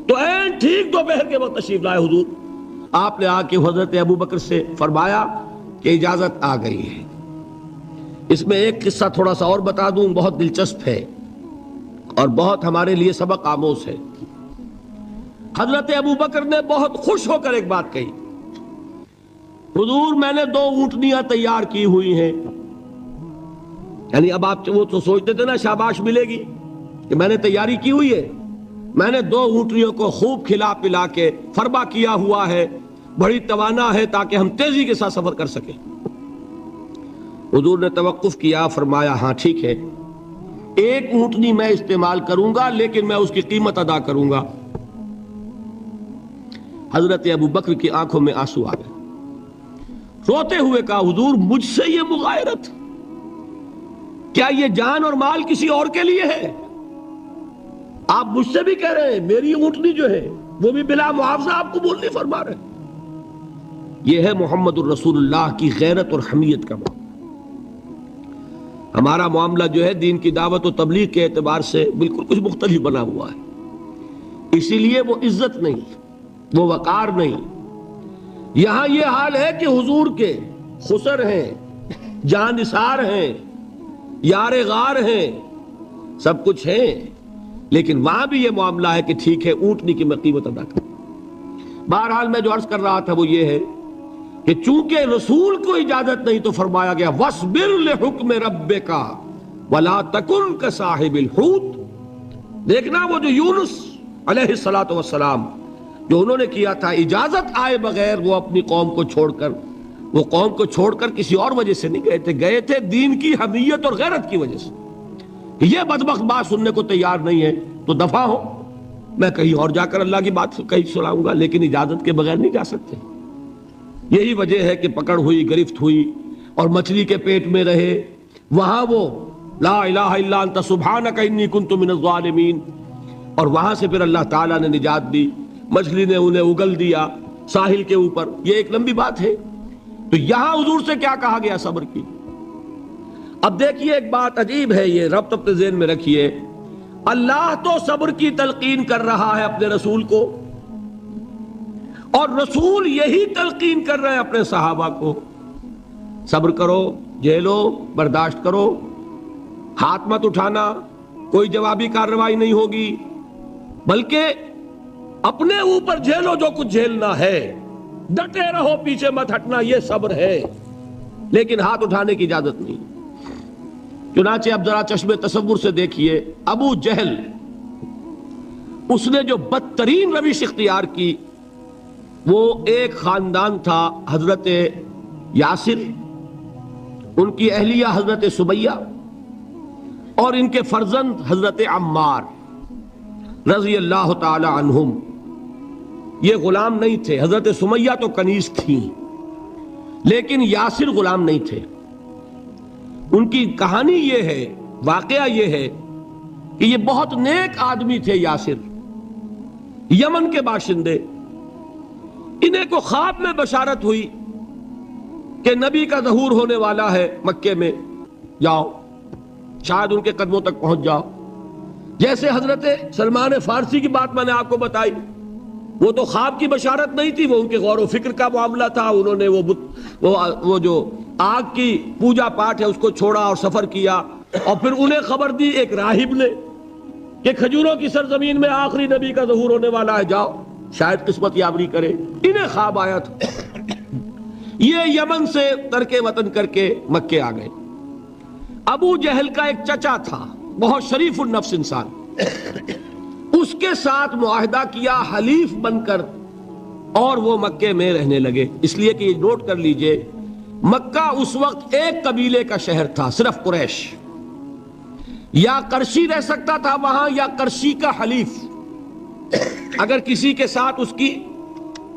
تو این ٹھیک دوپہر کے وقت تشریف لائے حضور۔ آپ نے آ کے حضرت ابوبکر سے فرمایا کہ اجازت آ گئی ہے۔ اس میں ایک قصہ تھوڑا سا اور بتا دوں، بہت دلچسپ ہے اور بہت ہمارے لیے سبق آموز ہے۔ حضرت ابوبکر نے بہت خوش ہو کر ایک بات کہی، حضور میں نے 2 اونٹنیاں تیار کی ہوئی ہیں۔ یعنی اب آپ وہ تو سوچتے تھے نا شاباش ملے گی کہ میں نے تیاری کی ہوئی ہے، میں نے 2 اونٹنیوں کو خوب کھلا پلا کے فربا کیا ہوا ہے، بڑی توانا ہے تاکہ ہم تیزی کے ساتھ سفر کر سکیں۔ حضور نے توقف کیا، فرمایا ہاں ٹھیک ہے، 1 اونٹنی میں استعمال کروں گا لیکن میں اس کی قیمت ادا کروں گا۔ حضرت ابوبکر کی آنکھوں میں آنسو آ گئے، روتے ہوئے کہا حضور مجھ سے یہ مغایرت، کیا یہ جان اور مال کسی اور کے لیے ہے؟ آپ مجھ سے بھی کہہ رہے ہیں میری اونٹنی جو ہے وہ بھی بلا معاوضہ آپ قبول نہیں فرما رہے۔ یہ ہے محمد الرسول اللہ کی غیرت اور حمیت کا معاملہ۔ ہمارا معاملہ جو ہے دین کی دعوت و تبلیغ کے اعتبار سے بالکل کچھ مختلف بنا ہوا ہے، اسی لیے وہ عزت نہیں، وہ وقار نہیں۔ یہاں یہ حال ہے کہ حضور کے خسر ہیں، جان نثار ہیں، یار غار ہیں، سب کچھ ہیں، لیکن وہاں بھی یہ معاملہ ہے کہ ٹھیک ہے اونٹنی کی میں قیمت ادا کروں۔ بہرحال میں جو عرض کر رہا تھا وہ یہ ہے کہ چونکہ رسول کو اجازت نہیں تو فرمایا گیا وَاصْبِرْ لِحُکْمِ رَبِّكَ وَلَا تَكُنْ كَصَاحِبِ الْحُوتِ۔ دیکھنا وہ جو یونس علیہ السلام جو انہوں نے کیا تھا، اجازت آئے بغیر وہ اپنی قوم کو چھوڑ کر کسی اور وجہ سے نہیں گئے تھے دین کی حمیت اور غیرت کی وجہ سے۔ یہ بدبخت بات سننے کو تیار نہیں ہے تو دفع ہو، میں کہیں اور جا کر اللہ کی بات کہیں سناؤں گا، لیکن اجازت کے بغیر نہیں جا سکتے۔ یہی وجہ ہے کہ پکڑ ہوئی، گرفت ہوئی اور مچھلی کے پیٹ میں رہے، وہاں وہ لا الہ الا انت سبحانک انی کنت من الظالمین، اور وہاں سے پھر اللہ تعالیٰ نے نجات دی، مچھلی نے انہیں اگل دیا ساحل کے اوپر۔ یہ ایک لمبی بات ہے۔ تو یہاں حضور سے کیا کہا گیا؟ صبر کی۔ اب دیکھیے ایک بات عجیب ہے، یہ ربط اپنے ذہن میں رکھیے، اللہ تو صبر کی تلقین کر رہا ہے اپنے رسول کو، اور رسول یہی تلقین کر رہے ہیں اپنے صحابہ کو، صبر کرو، جھیلو، برداشت کرو، ہاتھ مت اٹھانا، کوئی جوابی کارروائی نہیں ہوگی، بلکہ اپنے اوپر جھیلو جو کچھ جھیلنا ہے، ڈٹے رہو، پیچھے مت ہٹنا، یہ صبر ہے، لیکن ہاتھ اٹھانے کی اجازت نہیں۔ چنانچہ اب ذرا چشم تصور سے دیکھیے، ابو جہل اس نے جو بدترین روش اختیار کی، وہ ایک خاندان تھا حضرت یاسر، ان کی اہلیہ حضرت سمیہ، اور ان کے فرزند حضرت عمار رضی اللہ تعالی عنہم۔ یہ غلام نہیں تھے، حضرت سمیہ تو کنیز تھیں، لیکن یاسر غلام نہیں تھے. ان کی کہانی یہ ہے، واقعہ یہ ہے کہ یہ بہت نیک آدمی تھے یاسر، یمن کے باشندے. انہیں کو خواب میں بشارت ہوئی کہ نبی کا ظہور ہونے والا ہے مکے میں، جاؤ شاید ان کے قدموں تک پہنچ جاؤ. جیسے حضرت سلمان فارسی کی بات میں نے آپ کو بتائی، وہ تو خواب کی بشارت نہیں تھی، وہ ان کے غور و فکر کا معاملہ تھا. انہوں نے وہ جو آگ کی پوجا پاٹ ہے اس کو چھوڑا اور سفر کیا، اور پھر انہیں خبر دی ایک راہب نے کہ کھجوروں کی سرزمین میں آخری نبی کا ظہور ہونے والا ہے، جاؤ شاید قسمت یابری کرے. انہیں خواب آیا تھا. یہ یمن سے ترک وطن کر کے مکے آ گئے. ابو جہل کا ایک چچا تھا، بہت شریف النفس انسان، اس کے ساتھ معاہدہ کیا حلیف بن کر، اور وہ مکے میں رہنے لگے. اس لیے کہ یہ نوٹ کر لیجئے، مکہ اس وقت ایک قبیلے کا شہر تھا، صرف قریش. یا قرشی رہ سکتا تھا وہاں، یا قرشی کا حلیف. اگر کسی کے ساتھ اس کی،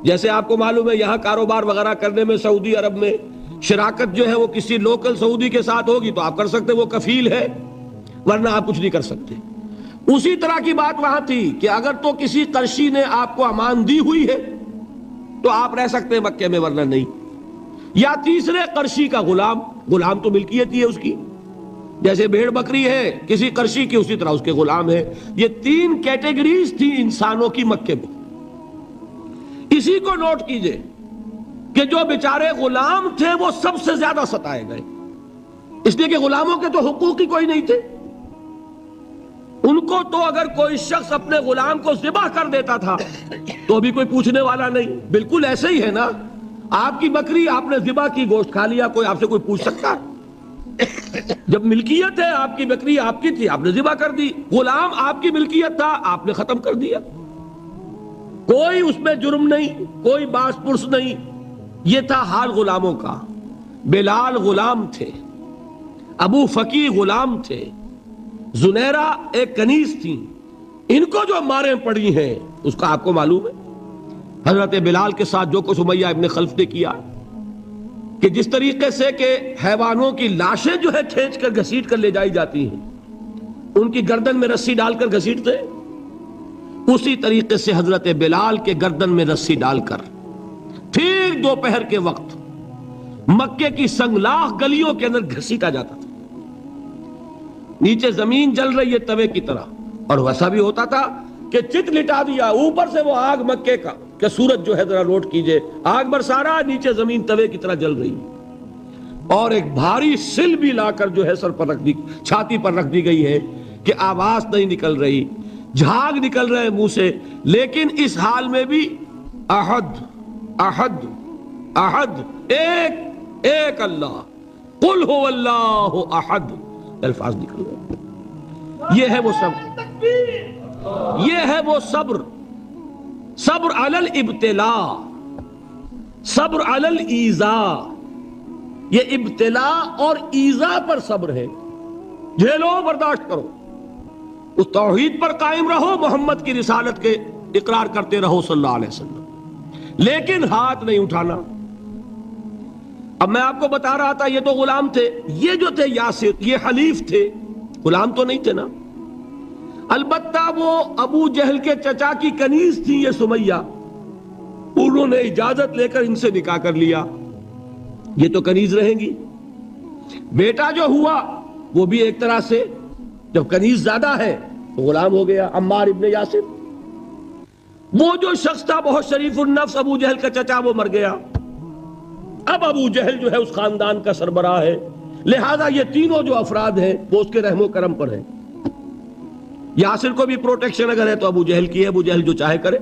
جیسے آپ کو معلوم ہے یہاں کاروبار وغیرہ کرنے میں سعودی عرب میں شراکت جو ہے وہ کسی لوکل سعودی کے ساتھ ہوگی تو آپ کر سکتے، وہ کفیل ہے، ورنہ آپ کچھ نہیں کر سکتے. اسی طرح کی بات وہاں تھی کہ اگر تو کسی قرشی نے آپ کو امان دی ہوئی ہے تو آپ رہ سکتے ہیں مکے میں، ورنہ نہیں. یا تیسرے قرشی کا غلام، غلام تو ملکیت ہی ہے اس کی، جیسے بھیڑ بکری ہے کسی قرشی کی اسی طرح اس کے غلام ہے. یہ تین کیٹیگریز تھی انسانوں کی مکے میں. اسی کو نوٹ کیجئے کہ جو بیچارے غلام تھے وہ سب سے زیادہ ستائے گئے، اس لیے کہ غلاموں کے تو حقوق ہی کوئی نہیں تھے. ان کو تو اگر کوئی شخص اپنے غلام کو ذبح کر دیتا تھا تو بھی کوئی پوچھنے والا نہیں. بالکل ایسے ہی ہے نا، آپ کی بکری آپ نے ذبح کی، گوشت کھا لیا، کوئی آپ سے کوئی پوچھ سکتا ہے؟ جب ملکیت ہے، آپ کی بکری آپ کی تھی، آپ نے ذبح کر دی. غلام آپ کی ملکیت تھا، آپ نے ختم کر دیا. کوئی اس میں جرم نہیں، کوئی باس پرس نہیں. یہ تھا حال غلاموں کا. بلال غلام تھے، ابو فقی غلام تھے، زنیرہ ایک کنیز تھی. ان کو جو ماریں پڑی ہیں اس کا آپ کو معلوم ہے. حضرت بلال کے ساتھ جو کچھ امیہ ابن خلف نے کیا، کہ جس طریقے سے کہ حیوانوں کی لاشیں جو ہے کھینچ کر گھسیٹ کر لے جائی جاتی ہیں، ان کی گردن میں رسی ڈال کر گھسیٹتے، اسی طریقے سے حضرت بلال کے گردن میں رسی ڈال کر ٹھیک دوپہر کے وقت مکے کی سنگلاخ گلیوں کے اندر گھسیٹا جاتا تھا. نیچے زمین جل رہی ہے توے کی طرح، اور ویسا بھی ہوتا تھا کہ چت لٹا دیا، اوپر سے وہ آگ مکے کا کہ سورج جو ہے ذرا نوٹ کیجئے، آگ برسا رہا، نیچے زمین توے کی طرح جل رہی، اور ایک بھاری سل بھی لا کر جو ہے سر پر رکھ دی، چھاتی پر رکھ دی گئی ہے کہ آواز نہیں نکل رہی، جھاگ نکل رہے منہ سے. لیکن اس حال میں بھی احد احد احد، ایک ایک اللہ، قل هو اللہ احد، الفاظ نکل رہے. یہ ہے وہ صبر، یہ ہے وہ صبر. صبر علی الابتلاء، صبر علی الایذاء. یہ ابتلاء اور ایذاء پر صبر ہے. جھیلو، برداشت کرو، اس توحید پر قائم رہو، محمد کی رسالت کے اقرار کرتے رہو صلی اللہ علیہ وسلم، لیکن ہاتھ نہیں اٹھانا. اب میں آپ کو بتا رہا تھا یہ تو غلام تھے، یہ جو تھے یاسر یہ حلیف تھے، غلام تو نہیں تھے نا. البتہ وہ ابو جہل کے چچا کی کنیز تھی یہ سمیہ، انہوں نے اجازت لے کر ان سے نکاح کر لیا. یہ تو کنیز رہیں گی. بیٹا جو ہوا وہ بھی ایک طرح سے جب کنیز زیادہ ہے تو غلام ہو گیا، عمار ابن یاسر. وہ جو شخص تھا بہت شریف النفس ابو جہل کا چچا، وہ مر گیا. اب ابو جہل جو ہے اس خاندان کا سربراہ ہے، لہذا یہ تینوں جو افراد ہیں وہ اس کے رحم و کرم پر ہیں. یاسر کو بھی پروٹیکشن اگر ہے تو ابو جہل کی ہے، ابو جہل جو چاہے کرے،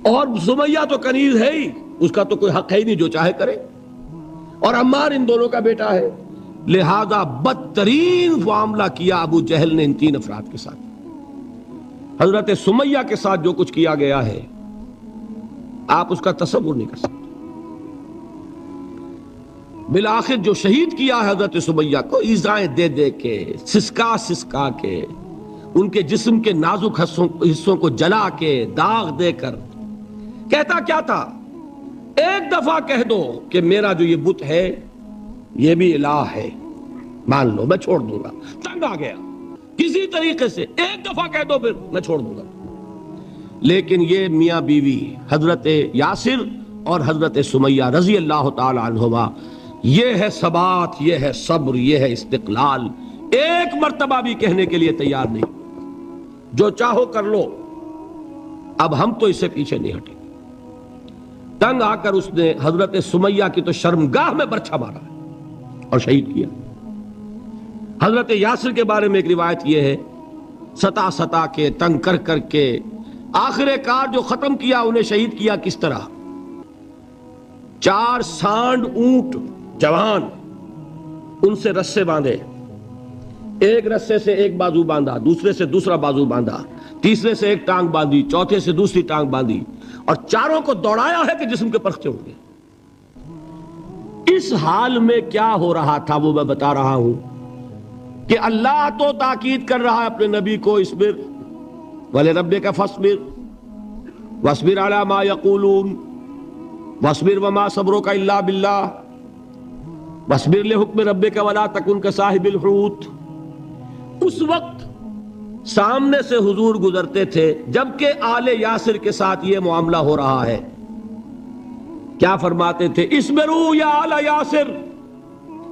اور سمیہ تو کنیز ہے ہی، اس کا تو کوئی حق ہے ہی نہیں، جو چاہے کرے. اور عمار ان دونوں کا بیٹا ہے، لہذا بدترین معاملہ کیا ابو جہل نے ان تین افراد کے ساتھ. حضرت سمیہ کے ساتھ جو کچھ کیا گیا ہے آپ اس کا تصور نہیں کر سکتے. بالآخر جو شہید کیا ہے حضرت سمیہ کو، ایذائیں دے دے کے، سسکا سسکا کے، ان کے جسم کے نازک حصوں کو جلا کے، داغ دے کر. کہتا کیا تھا ایک دفعہ کہہ دو کہ میرا جو یہ بت ہے یہ بھی الہ ہے، مان لو، میں چھوڑ دوں گا۔ تنگ آ گیا، کسی طریقے سے ایک دفعہ کہہ دو، پھر میں چھوڑ دوں گا۔ لیکن یہ میاں بیوی حضرت یاسر اور حضرت سمیہ رضی اللہ تعالی عنہما، یہ ہے ثبات، یہ ہے صبر، یہ ہے استقلال، ایک مرتبہ بھی کہنے کے لیے تیار نہیں، جو چاہو کر لو، اب ہم تو اس سے پیچھے نہیں ہٹیں۔ تنگ آ کر اس نے حضرت سمیہ کی تو شرمگاہ میں برچھا مارا اور شہید کیا۔ حضرت یاسر کے بارے میں ایک روایت یہ ہے، ستا کے تنگ کر کر کے آخر کار جو ختم کیا، انہیں شہید کیا کس طرح؟ 4 سانڈ اونٹ جوان، ان سے رسے باندھے، ایک رسے سے ایک بازو باندھا، دوسرے سے دوسرا بازو باندھا، تیسرے سے ایک ٹانگ باندھی، چوتھے سے دوسری ٹانگ باندھی، اور چاروں کو دوڑایا ہے کہ جسم کے پرخچے اڑ گئے۔ اس حال میں کیا ہو رہا تھا وہ میں بتا رہا ہوں کہ اللہ تو تاکید کر رہا ہے اپنے نبی کو، اصبر وَلِرَبِّكَ فَاصْبِرْ وَاصْبِرْ عَلَى مَا يَقُولُونَ وَاصْبِرْ وَمَا صَبْرُكَ إِلَّا بِاللَّهِ وَاصْبِرْ لِحُكْمِ رَبِّكَ وَلَا تَكُنْ كَصَاحِبِ الْحُوتِ۔ اس وقت سامنے سے حضور گزرتے تھے جبکہ آل یاسر کے ساتھ یہ معاملہ ہو رہا ہے، کیا فرماتے تھے؟ اصبروا یا آل یاسر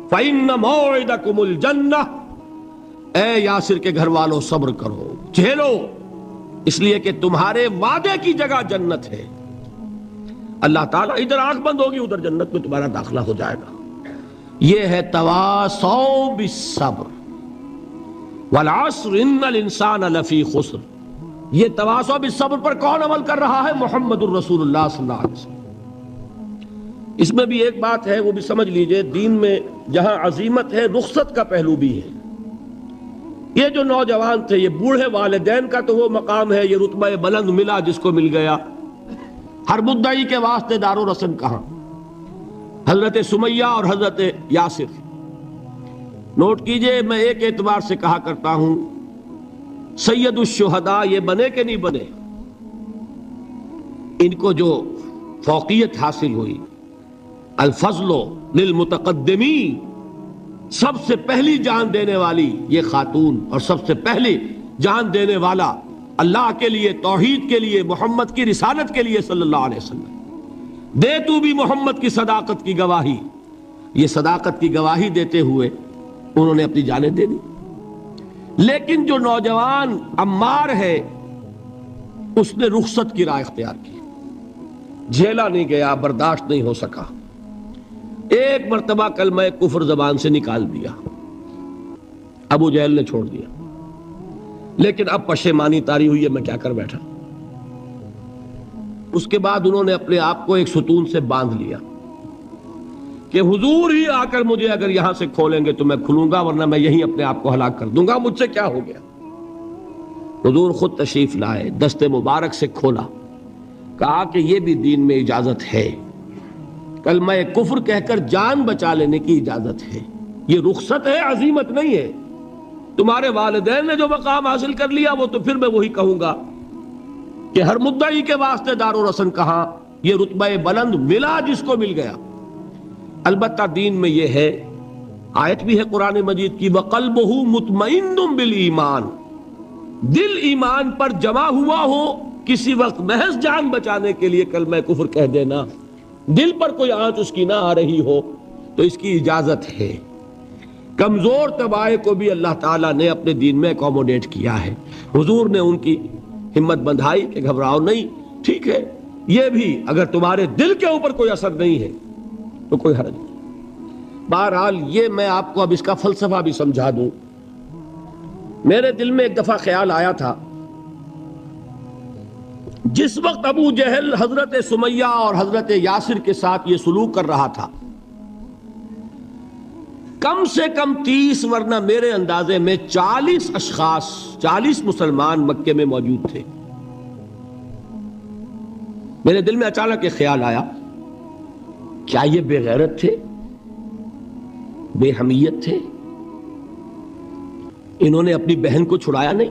فَإِنَّ مَوْعِدَكُمُ الْجَنَّةُ، اے یاسر کے گھر والوں صبر کرو، جھیلو، اس لیے کہ تمہارے وعدے کی جگہ جنت ہے۔ اللہ تعالیٰ ادھر آنکھ بند ہوگی، ادھر جنت میں تمہارا داخلہ ہو جائے گا۔ یہ ہے تواصوا بالصبر، والعصر ان الانسان لفی خسر۔ یہ تواصوا بالصبر پر کون عمل کر رہا ہے؟ محمد الرسول اللہ صلی اللہ علیہ وسلم۔ اس میں بھی ایک بات ہے، وہ بھی سمجھ لیجئے، دین میں جہاں عظیمت ہے، رخصت کا پہلو بھی ہے۔ یہ جو نوجوان تھے، یہ بوڑھے والدین کا تو وہ مقام ہے، یہ رتبہ بلند ملا جس کو مل گیا، ہر مدعی کے واسطے دار و رسن کہاں؟ حضرت سمیہ اور حضرت یاسر۔ نوٹ کیجئے، میں ایک اعتبار سے کہا کرتا ہوں، سید الشہداء یہ بنے کہ نہیں بنے، ان کو جو فوقیت حاصل ہوئی، الفضل للمتقدمین، سب سے پہلی جان دینے والی یہ خاتون اور سب سے پہلی جان دینے والا اللہ کے لیے، توحید کے لیے، محمد کی رسالت کے لیے صلی اللہ علیہ وسلم، دے تو بھی محمد کی صداقت کی گواہی۔ یہ صداقت کی گواہی دیتے ہوئے انہوں نے اپنی جانیں دے دی۔ لیکن جو نوجوان عمار ہے، اس نے رخصت کی راہ اختیار کی، جھیلا نہیں گیا، برداشت نہیں ہو سکا، ایک مرتبہ کلمہ کفر زبان سے نکال دیا، ابو جہل نے چھوڑ دیا، لیکن اب پشیمانی طاری ہوئی ہے، میں کیا کر بیٹھا۔ اس کے بعد انہوں نے اپنے آپ کو ایک ستون سے باندھ لیا کہ حضور ہی آ کر مجھے اگر یہاں سے کھولیں گے تو میں کھلوں گا، ورنہ میں یہیں اپنے آپ کو ہلاک کر دوں گا، مجھ سے کیا ہو گیا۔ حضور خود تشریف لائے، دست مبارک سے کھولا، کہا کہ یہ بھی دین میں اجازت ہے، کلمہ کفر کہہ کر جان بچا لینے کی اجازت ہے، یہ رخصت ہے، عزیمت نہیں ہے۔ تمہارے والدین نے جو مقام حاصل کر لیا، وہ تو پھر میں وہی کہوں گا کہ ہر مدعی کے واسطے دار و رسن کہاں، یہ رتبہ بلند ملا جس کو مل گیا۔ البتہ دین میں یہ ہے، آیت بھی ہے قرآن مجید کی، وَقَلْبُهُ مُطْمَئِنٌ بِالْإِيمَانِ، دل ایمان پر جمع ہوا ہو، کسی وقت محض جان بچانے کے لیے کلمہ کفر کہہ دینا، دل پر کوئی آنچ اس کی نہ آ رہی ہو تو اس کی اجازت ہے۔ کمزور طبائع کو بھی اللہ تعالیٰ نے اپنے دین میں اکوموڈیٹ کیا ہے۔ حضور نے ان کی ہمت بندھائی کہ گھبراؤ نہیں، ٹھیک ہے، یہ بھی اگر تمہارے دل کے اوپر کوئی اثر نہیں ہے تو کوئی حرج نہیں۔ بہرحال یہ میں آپ کو اب اس کا فلسفہ بھی سمجھا دوں۔ میرے دل میں ایک دفعہ خیال آیا تھا، جس وقت ابو جہل حضرت سمیہ اور حضرت یاسر کے ساتھ یہ سلوک کر رہا تھا، کم سے کم 30 ورنہ میرے اندازے میں 40 اشخاص، 40 مسلمان مکے میں موجود تھے۔ میرے دل میں اچانک ایک خیال آیا، کیا یہ بے غیرت تھے، بے حمیت تھے؟ انہوں نے اپنی بہن کو چھڑایا نہیں،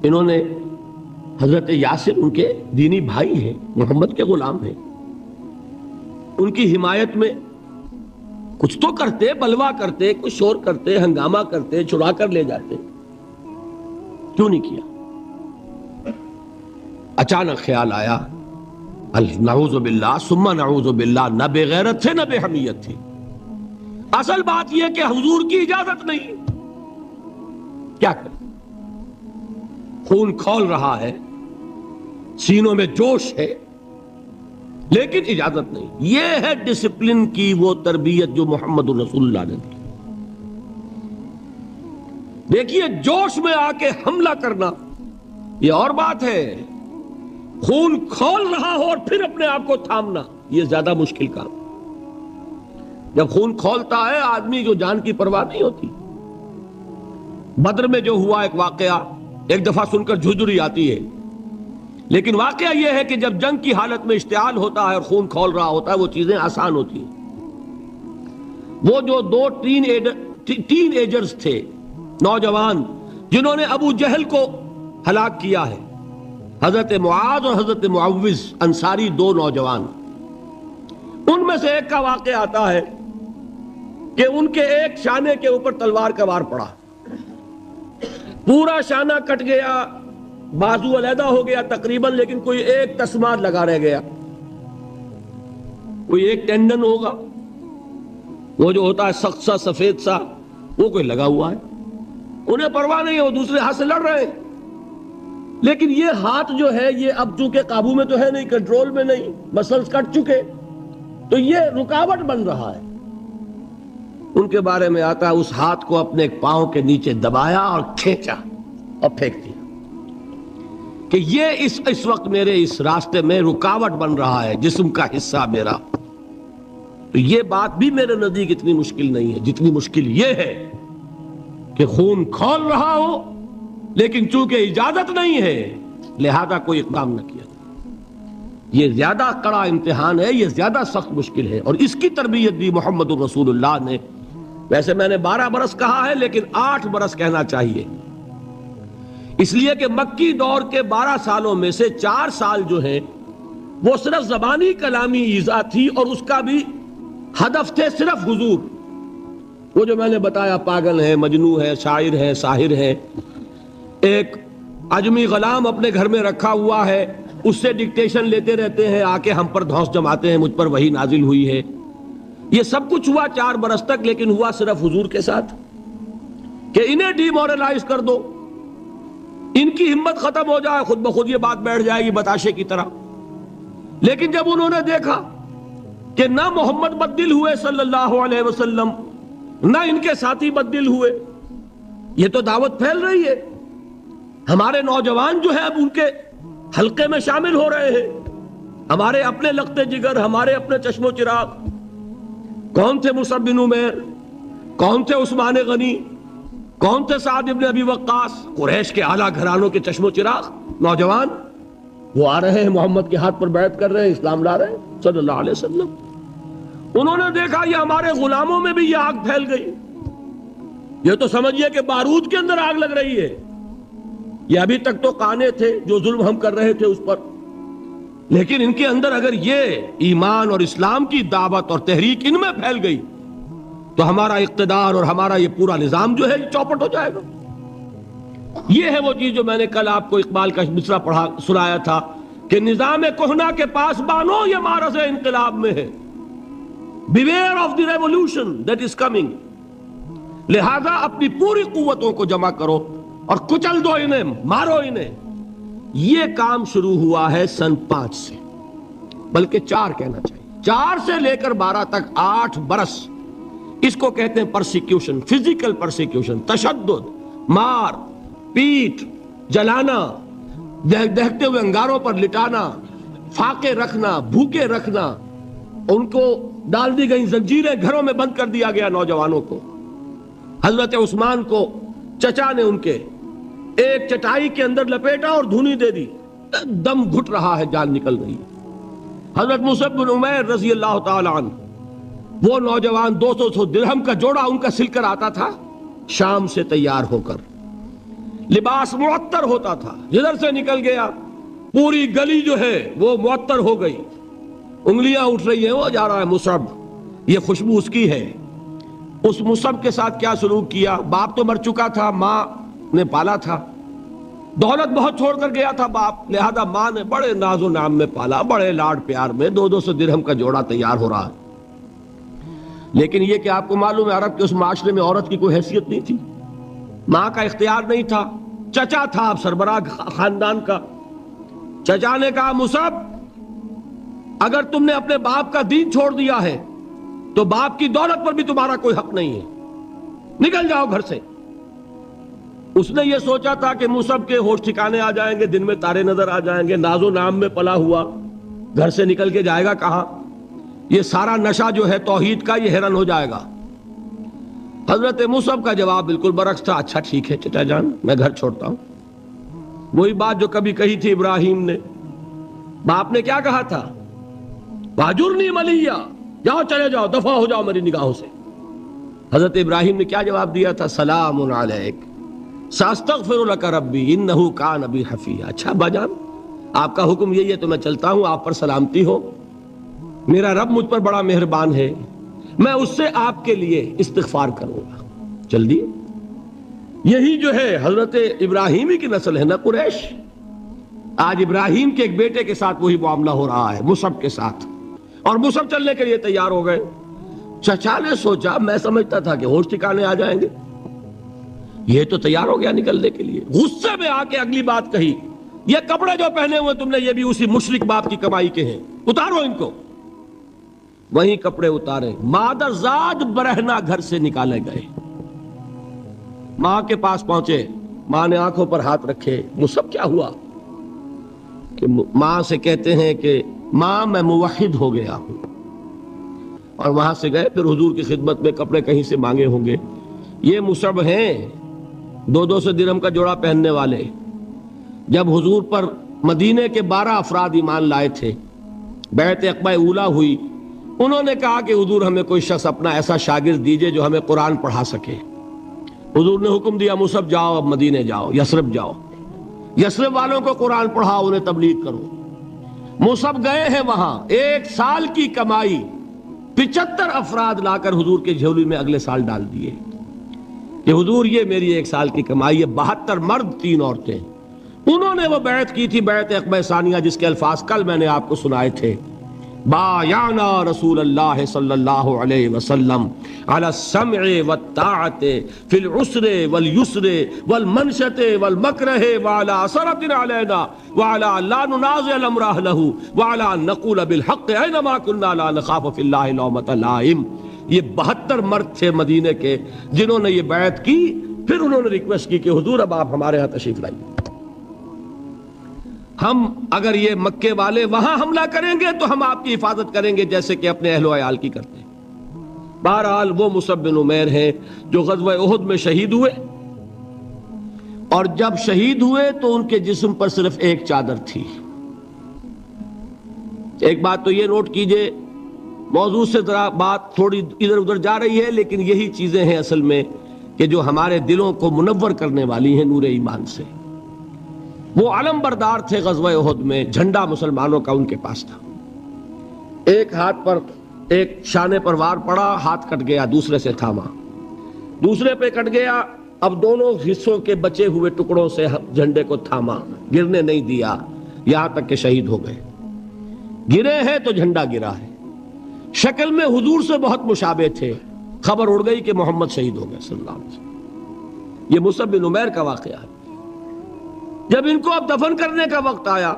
انہوں نے حضرت یاسر ان کے دینی بھائی ہیں، محمد کے غلام ہیں، ان کی حمایت میں کچھ تو کرتے، بلوا کرتے، کچھ شور کرتے، ہنگامہ کرتے، چھڑا کر لے جاتے، کیوں نہیں کیا؟ اچانک خیال آیا، نعوذ باللہ ثم نعوذ باللہ، نہ بے غیرت تھے نہ بے حمیت تھی، اصل بات یہ کہ حضور کی اجازت نہیں، کیا کریں؟ خون کھول رہا ہے، سینوں میں جوش ہے، لیکن اجازت نہیں۔ یہ ہے ڈسپلن کی وہ تربیت جو محمد رسول اللہ نے دی۔ دیکھیے، جوش میں آ کے حملہ کرنا یہ اور بات ہے، خون کھول رہا ہو اور پھر اپنے آپ کو تھامنا یہ زیادہ مشکل کام۔ جب خون کھولتا ہے آدمی کو جان کی پرواہ نہیں ہوتی۔ بدر میں جو ہوا ایک واقعہ ایک دفعہ سن کر جھجھری آتی ہے، لیکن واقعہ یہ ہے کہ جب جنگ کی حالت میں اشتعال ہوتا ہے اور خون کھول رہا ہوتا ہے وہ چیزیں آسان ہوتی ہیں۔ وہ جو دو ٹین ایجرز تھے، نوجوان، جنہوں نے ابو جہل کو ہلاک کیا ہے، حضرت معاذ اور حضرت معوذ، انصاری دو نوجوان، ان میں سے ایک کا واقعہ آتا ہے کہ ان کے ایک شانے کے اوپر تلوار کا وار پڑا، پورا شانہ کٹ گیا، بازو علیحدہ ہو گیا تقریباً، لیکن کوئی ایک تسمہ لگا رہ گیا، کوئی ایک ٹینڈن ہوگا، وہ جو ہوتا ہے سخت سا سفید سا، وہ کوئی لگا ہوا ہے، انہیں پرواہ نہیں ہے، وہ دوسرے ہاتھ سے لڑ رہے ہیں، لیکن یہ ہاتھ جو ہے یہ اب چونکہ قابو میں تو ہے نہیں، کنٹرول میں نہیں، مسلز کٹ چکے، تو یہ رکاوٹ بن رہا ہے۔ ان کے بارے میں آتا ہے اس ہاتھ کو اپنے پاؤں کے نیچے دبایا اور کھینچا اور پھینک دیا کہ یہ اس وقت میرے اس راستے میں رکاوٹ بن رہا ہے، جسم کا حصہ میرا۔ تو یہ بات بھی میرے نزدیک اتنی مشکل نہیں ہے جتنی مشکل یہ ہے کہ خون کھول رہا ہو لیکن چونکہ اجازت نہیں ہے لہذا کوئی اقدام نہ کیا۔ یہ زیادہ کڑا امتحان ہے، یہ زیادہ سخت مشکل ہے، اور اس کی تربیت دی محمد رسول اللہ نے۔ ویسے میں نے 12 برس کہا ہے لیکن 8 برس کہنا چاہیے، اس لیے کہ مکی دور کے 12 سالوں میں سے 4 سال جو ہیں وہ صرف زبانی کلامی ایذا تھی، اور اس کا بھی ہدف تھے صرف حضور۔ وہ جو میں نے بتایا پاگل ہے، مجنوں ہے، شاعر ہے، ساحر ہے، ایک عجمی غلام اپنے گھر میں رکھا ہوا ہے، اس سے ڈکٹیشن لیتے رہتے ہیں، آ کے ہم پر دھونس جماتے ہیں، مجھ پر وحی نازل ہوئی ہے۔ یہ سب کچھ ہوا 4 برس تک، لیکن ہوا صرف حضور کے ساتھ کہ انہیں ڈی مورلائز کر دو، ان کی ہمت ختم ہو جائے، خود بخود یہ بات بیٹھ جائے گی بتاشے کی طرح۔ لیکن جب انہوں نے دیکھا کہ نہ محمد بدل ہوئے صلی اللہ علیہ وسلم، نہ ان کے ساتھی بدل ہوئے، یہ تو دعوت پھیل رہی ہے، ہمارے نوجوان جو ہے اب ان کے حلقے میں شامل ہو رہے ہیں، ہمارے اپنے لختے جگر، ہمارے اپنے چشم و چراغ، کون تھے مصعب بن عمیر، کون تھے عثمان غنی، کون تھے سعد ابن ابی وقاص، قریش کے اعلیٰ گھرانوں کے چشم و چراغ نوجوان، وہ آ رہے ہیں محمد کے ہاتھ پر بیعت کر رہے ہیں، اسلام لا رہے ہیں صلی اللہ علیہ وسلم۔ انہوں نے دیکھا یہ ہمارے غلاموں میں بھی یہ آگ پھیل گئی، یہ تو سمجھئے کہ بارود کے اندر آگ لگ رہی ہے، یہ ابھی تک تو قانے تھے جو ظلم ہم کر رہے تھے اس پر، لیکن ان کے اندر اگر یہ ایمان اور اسلام کی دعوت اور تحریک ان میں پھیل گئی تو ہمارا اقتدار اور ہمارا یہ پورا نظام جو ہے یہ چوپٹ ہو جائے گا۔ یہ ہے وہ چیز جو میں نے کل آپ کو اقبال کا مصرع پڑھا سنایا تھا کہ نظام کہنا کے پاس بانو یہ مارز انقلاب میں ہے، beware of the revolution that is coming, لہذا اپنی پوری قوتوں کو جمع کرو اور کچل دو انہیں، مارو انہیں۔ یہ کام شروع ہوا ہے سن 5 سے، بلکہ 4 کہنا چاہیے، 4 سے لے کر 12 تک 8 برس اس کو کہتے ہیں پرسیکیوشن، فزیکل پرسیکیوشن، تشدد، مار پیٹ، جلانا، دہتے ہوئے انگاروں پر لٹانا، فاقے رکھنا، بھوکے رکھنا، ان کو ڈال دی گئی زنجیریں، گھروں میں بند کر دیا گیا نوجوانوں کو۔ حضرت عثمان کو چچا نے ان کے ایک چٹائی کے اندر لپیٹا اور دھونی دے دی، دم گھٹ رہا ہے، جان نکل رہی ہے۔ حضرت مصعب بن عمیر رضی اللہ تعالی عنہ، وہ نوجوان 200 درہم کا جوڑا ان کا سل کر آتا تھا شام سے تیار ہو کر، لباس معطر ہوتا تھا، جدھر سے نکل گیا پوری گلی جو ہے وہ معطر ہو گئی، انگلیاں اٹھ رہی ہیں، وہ جا رہا ہے مصعب، یہ خوشبو اس کی ہے۔ اس مصعب کے ساتھ کیا سلوک کیا؟ باپ تو مر چکا تھا، ماں نے پالا تھا، دولت بہت چھوڑ کر گیا تھا باپ، لہذا ماں نے بڑے ناز و نام میں پالا، بڑے لاڈ پیار میں، 200 درہم کا جوڑا تیار ہو رہا ہے۔ لیکن یہ کہ آپ کو معلوم ہے عرب کے اس معاشرے میں عورت کی کوئی حیثیت نہیں تھی، ماں کا اختیار نہیں تھا، چچا تھا اب سربراہ خاندان کا۔ چچا نے کہا مصعب اگر تم نے اپنے باپ کا دین چھوڑ دیا ہے تو باپ کی دولت پر بھی تمہارا کوئی حق نہیں ہے، نکل جاؤ گھر سے۔ اس نے یہ سوچا تھا کہ مصعب کے ہوش ٹھکانے آ جائیں گے، دن میں تارے نظر آ جائیں گے، ناز و نام میں پلا ہوا گھر سے نکل کے جائے گا کہاں، یہ سارا نشہ جو ہے توحید کا یہ حیران ہو جائے گا۔ حضرت مصعب کا جواب بالکل برعکس تھا، اچھا ٹھیک ہے چچا جان میں گھر چھوڑتا ہوں۔ وہی بات جو کبھی کہی تھی ابراہیم نے، باپ نے کیا کہا تھا؟ واجرنی ملیہ، جاؤ چلے جاؤ، دفع ہو جاؤ میری نگاہوں سے۔ حضرت ابراہیم نے کیا جواب دیا تھا؟ سلام علیک ساستغفر لک ربی انہ کان بی حفیہ۔ اچھا باجان آپ کا حکم یہی ہے تو میں چلتا ہوں، آپ پر سلامتی ہو، میرا رب مجھ پر بڑا مہربان ہے، میں اس سے آپ کے لیے استغفار کروں گا۔ چل دیے۔ یہی جو ہے حضرت ابراہیمی کی نسل ہے نا قریش۔ آج ابراہیم کے ایک بیٹے کے ساتھ وہی معاملہ ہو رہا ہے، مصعب کے ساتھ، اور مصعب چلنے کے لیے تیار ہو گئے۔ چچا نے سوچا، میں سمجھتا تھا کہ ہوش ٹھکانے آ جائیں گے، یہ تو تیار ہو گیا نکلنے کے لیے۔ غصے میں آ کے اگلی بات کہی، یہ کپڑے جو پہنے ہوئے تم نے یہ بھی اسی مشرک باپ کی کمائی کے ہیں، اتارو ان کو۔ وہیں کپڑے اتارے، مادر زاد برہنہ گھر سے نکالے گئے۔ ماں کے پاس پہنچے، ماں نے آنکھوں پر ہاتھ رکھے، مصعب کیا ہوا؟ کہ ماں سے کہتے ہیں کہ ماں میں موحد ہو گیا ہوں، اور وہاں سے گئے، پھر حضور کی خدمت میں کپڑے کہیں سے مانگے ہوں گے۔ یہ مصعب ہیں 200 درہم کا جوڑا پہننے والے۔ جب حضور پر مدینے کے 12 افراد ایمان لائے تھے، بیعت عقبہ اولیٰ ہوئی، انہوں نے کہا کہ حضور ہمیں کوئی شخص اپنا ایسا شاگرد دیجئے جو ہمیں قرآن پڑھا سکے۔ حضور نے حکم دیا مصعب جاؤ، اب مدینے جاؤ، یثرب جاؤ، یثرب والوں کو قرآن پڑھاؤ، انہیں تبلیغ کرو۔ مصعب گئے ہیں وہاں، 1 سال کی کمائی 75 افراد لا کر حضور کے جھولی میں اگلے سال ڈال دیے کہ حضور یہ میری 1 سال کی کمائی ہے۔ 72 مرد 3 عورتیں، انہوں نے وہ بیعت کی تھی، بیعت عقبہ ثانیہ، جس کے الفاظ کل میں نے آپ کو سنائے تھے۔ بایعنا رسول اللہ صلی اللہ علیہ وسلم علی السمع والطاعت فی العسر والیسر والمنشط والمکرہ وعلی اثرۃ علینا وعلی لا ننازع الامر اہلہ وعلی ان نقول بالحق اینما کنا لا نخاف فی اللہ لومۃ لائم۔ یہ 72 مرد تھے مدینے کے جنہوں نے یہ بیعت کی، پھر انہوں نے ریکویسٹ کی کہ حضور اب آپ ہمارے ہاں تشریف لائیے، ہم اگر یہ مکے والے وہاں حملہ کریں گے تو ہم آپ کی حفاظت کریں گے جیسے کہ اپنے اہل و عیال کی کرتے ہیں۔ بہرحال وہ مصعب بن عمیر ہیں جو غزوہ احد میں شہید ہوئے، اور جب شہید ہوئے تو ان کے جسم پر صرف ایک چادر تھی۔ ایک بات تو یہ نوٹ کیجئے، موضوع سے ذرا بات تھوڑی ادھر ادھر جا رہی ہے، لیکن یہی چیزیں ہیں اصل میں کہ جو ہمارے دلوں کو منور کرنے والی ہیں نور ایمان سے۔ وہ علم بردار تھے غزوہ احد میں، جھنڈا مسلمانوں کا ان کے پاس تھا۔ ایک ہاتھ پر، ایک شانے پر وار پڑا، ہاتھ کٹ گیا، دوسرے سے تھاما، دوسرے پہ کٹ گیا، اب دونوں حصوں کے بچے ہوئے ٹکڑوں سے جھنڈے کو تھاما، گرنے نہیں دیا، یہاں تک کہ شہید ہو گئے۔ گرے ہیں تو جھنڈا گرا ہے۔ شکل میں حضور سے بہت مشابہ تھے، خبر اڑ گئی کہ محمد شہید ہو گئے صلی اللہ علیہ وسلم۔ یہ مصعب بن عمیر کا واقعہ ہے۔ جب ان کو اب دفن کرنے کا وقت آیا،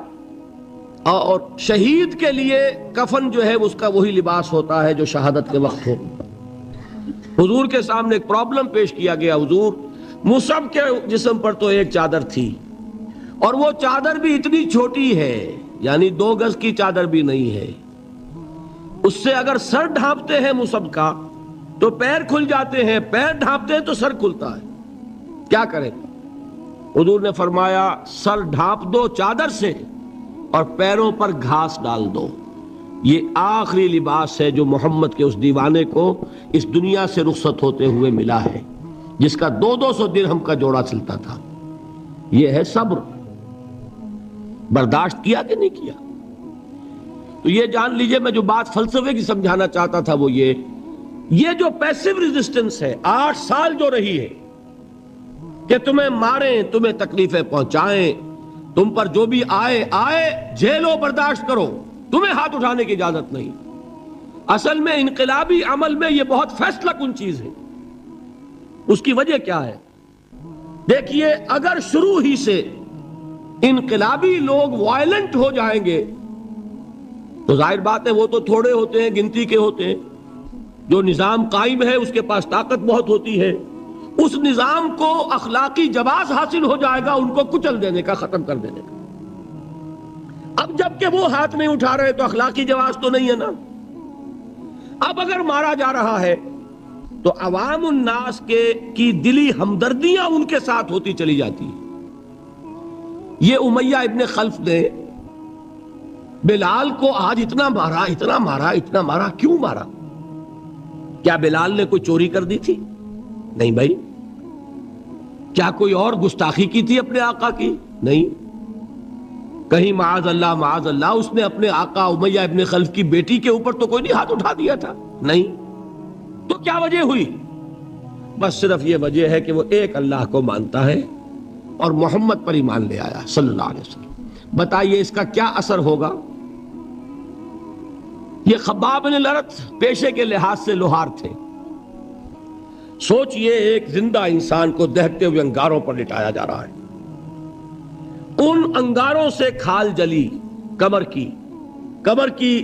اور شہید کے لیے کفن جو ہے اس کا وہی لباس ہوتا ہے جو شہادت کے وقت ہو، حضور کے سامنے ایک پرابلم پیش کیا گیا۔ حضور، مصعب کے جسم پر تو ایک چادر تھی، اور وہ چادر بھی اتنی چھوٹی ہے، یعنی 2 گز کی چادر بھی نہیں ہے، اس سے اگر سر ڈھانپتے ہیں مصعب کا تو پیر کھل جاتے ہیں، پیر ڈھانپتے ہیں تو سر کھلتا ہے، کیا کریں؟ حضور نے فرمایا سر ڈھانپ دو چادر سے اور پیروں پر گھاس ڈال دو۔ یہ آخری لباس ہے جو محمد کے اس دیوانے کو اس دنیا سے رخصت ہوتے ہوئے ملا ہے، جس کا 200 درہم کا جوڑا چلتا تھا۔ یہ ہے صبر، برداشت کیا کہ نہیں کیا؟ تو یہ جان لیجئے میں جو بات فلسفے کی سمجھانا چاہتا تھا وہ یہ جو پیسیو ریزسٹنس ہے 8 سال جو رہی ہے کہ تمہیں ماریں، تمہیں تکلیفیں پہنچائیں، تم پر جو بھی آئے جھیلو، برداشت کرو، تمہیں ہاتھ اٹھانے کی اجازت نہیں. اصل میں انقلابی عمل میں یہ بہت فیصلہ کن چیز ہے. اس کی وجہ کیا ہے؟ دیکھیے، اگر شروع ہی سے انقلابی لوگ وائلنٹ ہو جائیں گے تو ظاہر بات ہے وہ تو تھوڑے ہوتے ہیں، گنتی کے ہوتے ہیں. جو نظام قائم ہے اس کے پاس طاقت بہت ہوتی ہے، اس نظام کو اخلاقی جواز حاصل ہو جائے گا ان کو کچل دینے کا، ختم کر دینے کا. اب جب کہ وہ ہاتھ نہیں اٹھا رہے تو اخلاقی جواز تو نہیں ہے نا. اب اگر مارا جا رہا ہے تو عوام الناس کی دلی ہمدردیاں ان کے ساتھ ہوتی چلی جاتی ہیں. یہ امیہ ابن خلف نے بلال کو آج اتنا مارا، کیوں مارا؟ کیا بلال نے کوئی چوری کر دی تھی؟ نہیں بھائی. کیا کوئی اور گستاخی کی تھی اپنے آقا کی؟ نہیں. کہیں معاذ اللہ اس نے اپنے آقا امیہ ابن خلف کی بیٹی کے اوپر تو کوئی نہیں ہاتھ اٹھا دیا تھا؟ نہیں. تو کیا وجہ ہوئی؟ بس صرف یہ وجہ ہے کہ وہ ایک اللہ کو مانتا ہے اور محمد پر ایمان لے آیا صلی اللہ علیہ وسلم. بتائیے اس کا کیا اثر ہوگا؟ یہ خباب بن الارت پیشے کے لحاظ سے لوہار تھے. سوچئے ایک زندہ انسان کو دہتے ہوئے انگاروں پر لٹایا جا رہا ہے. ان انگاروں سے کھال جلی، کمر کی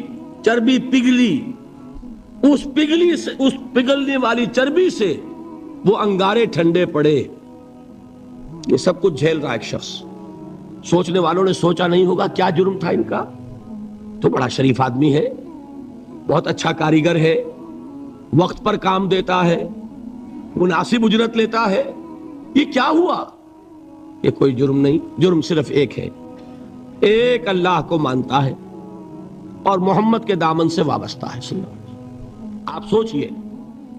چربی پگھلی، اس پگھلنے والی چربی سے وہ انگارے ٹھنڈے پڑے. یہ سب کچھ جھیل رہا ایک شخص. سوچنے والوں نے سوچا نہیں ہوگا کیا جرم تھا ان کا؟ تو بڑا شریف آدمی ہے، بہت اچھا کاریگر ہے، وقت پر کام دیتا ہے، مناسب اجرت لیتا ہے، یہ کیا ہوا؟ یہ کوئی جرم نہیں. جرم صرف ایک ہے، ایک اللہ کو مانتا ہے اور محمد کے دامن سے وابستہ ہے صلی اللہ علیہ وسلم. آپ سوچئے،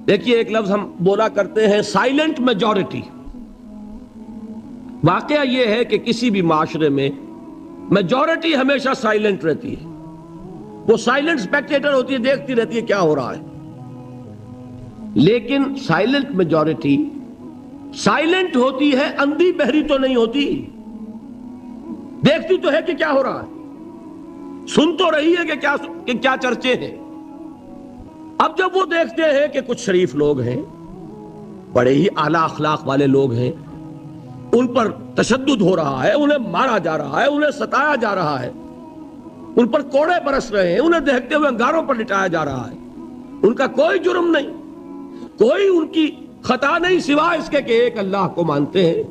دیکھیے ایک لفظ ہم بولا کرتے ہیں سائلنٹ میجورٹی. واقعہ یہ ہے کہ کسی بھی معاشرے میں میجورٹی ہمیشہ سائلنٹ رہتی ہے. وہ سائلنٹ سپیکٹیٹر ہوتی ہے، دیکھتی رہتی ہے کیا ہو رہا ہے. لیکن سائلنٹ میجورٹی سائلنٹ ہوتی ہے، اندھی بہری تو نہیں ہوتی. دیکھتی تو ہے کہ کیا ہو رہا ہے، سن تو رہی ہے کہ کیا چرچے ہیں. اب جب وہ دیکھتے ہیں کہ کچھ شریف لوگ ہیں، بڑے ہی اعلیٰ اخلاق والے لوگ ہیں، ان پر تشدد ہو رہا ہے، انہیں مارا جا رہا ہے، انہیں ستایا جا رہا ہے، ان پر کوڑے برس رہے ہیں، انہیں دیکھتے ہوئے انگاروں پر لٹایا جا رہا ہے، ان کا کوئی جرم نہیں، کوئی ان کی خطا نہیں سوائے اس کے کہ ایک اللہ کو مانتے ہیں.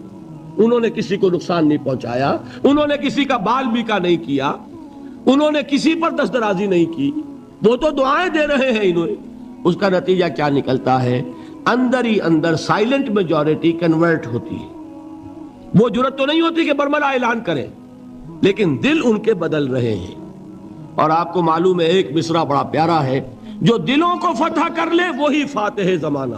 انہوں نے کسی کو نقصان نہیں پہنچایا، انہوں نے کسی کا بال بیکا نہیں کیا، انہوں نے کسی پر دست درازی نہیں کی، وہ تو دعائیں دے رہے ہیں انہیں. اس کا نتیجہ کیا نکلتا ہے؟ اندر ہی اندر سائلنٹ میجورٹی کنورٹ ہوتی ہے. وہ جرت تو نہیں ہوتی کہ برملا اعلان کریں، لیکن دل ان کے بدل رہے ہیں. اور آپ کو معلوم ہے ایک مصرع بڑا پیارا ہے، جو دلوں کو فتح کر لے وہی فاتح زمانہ.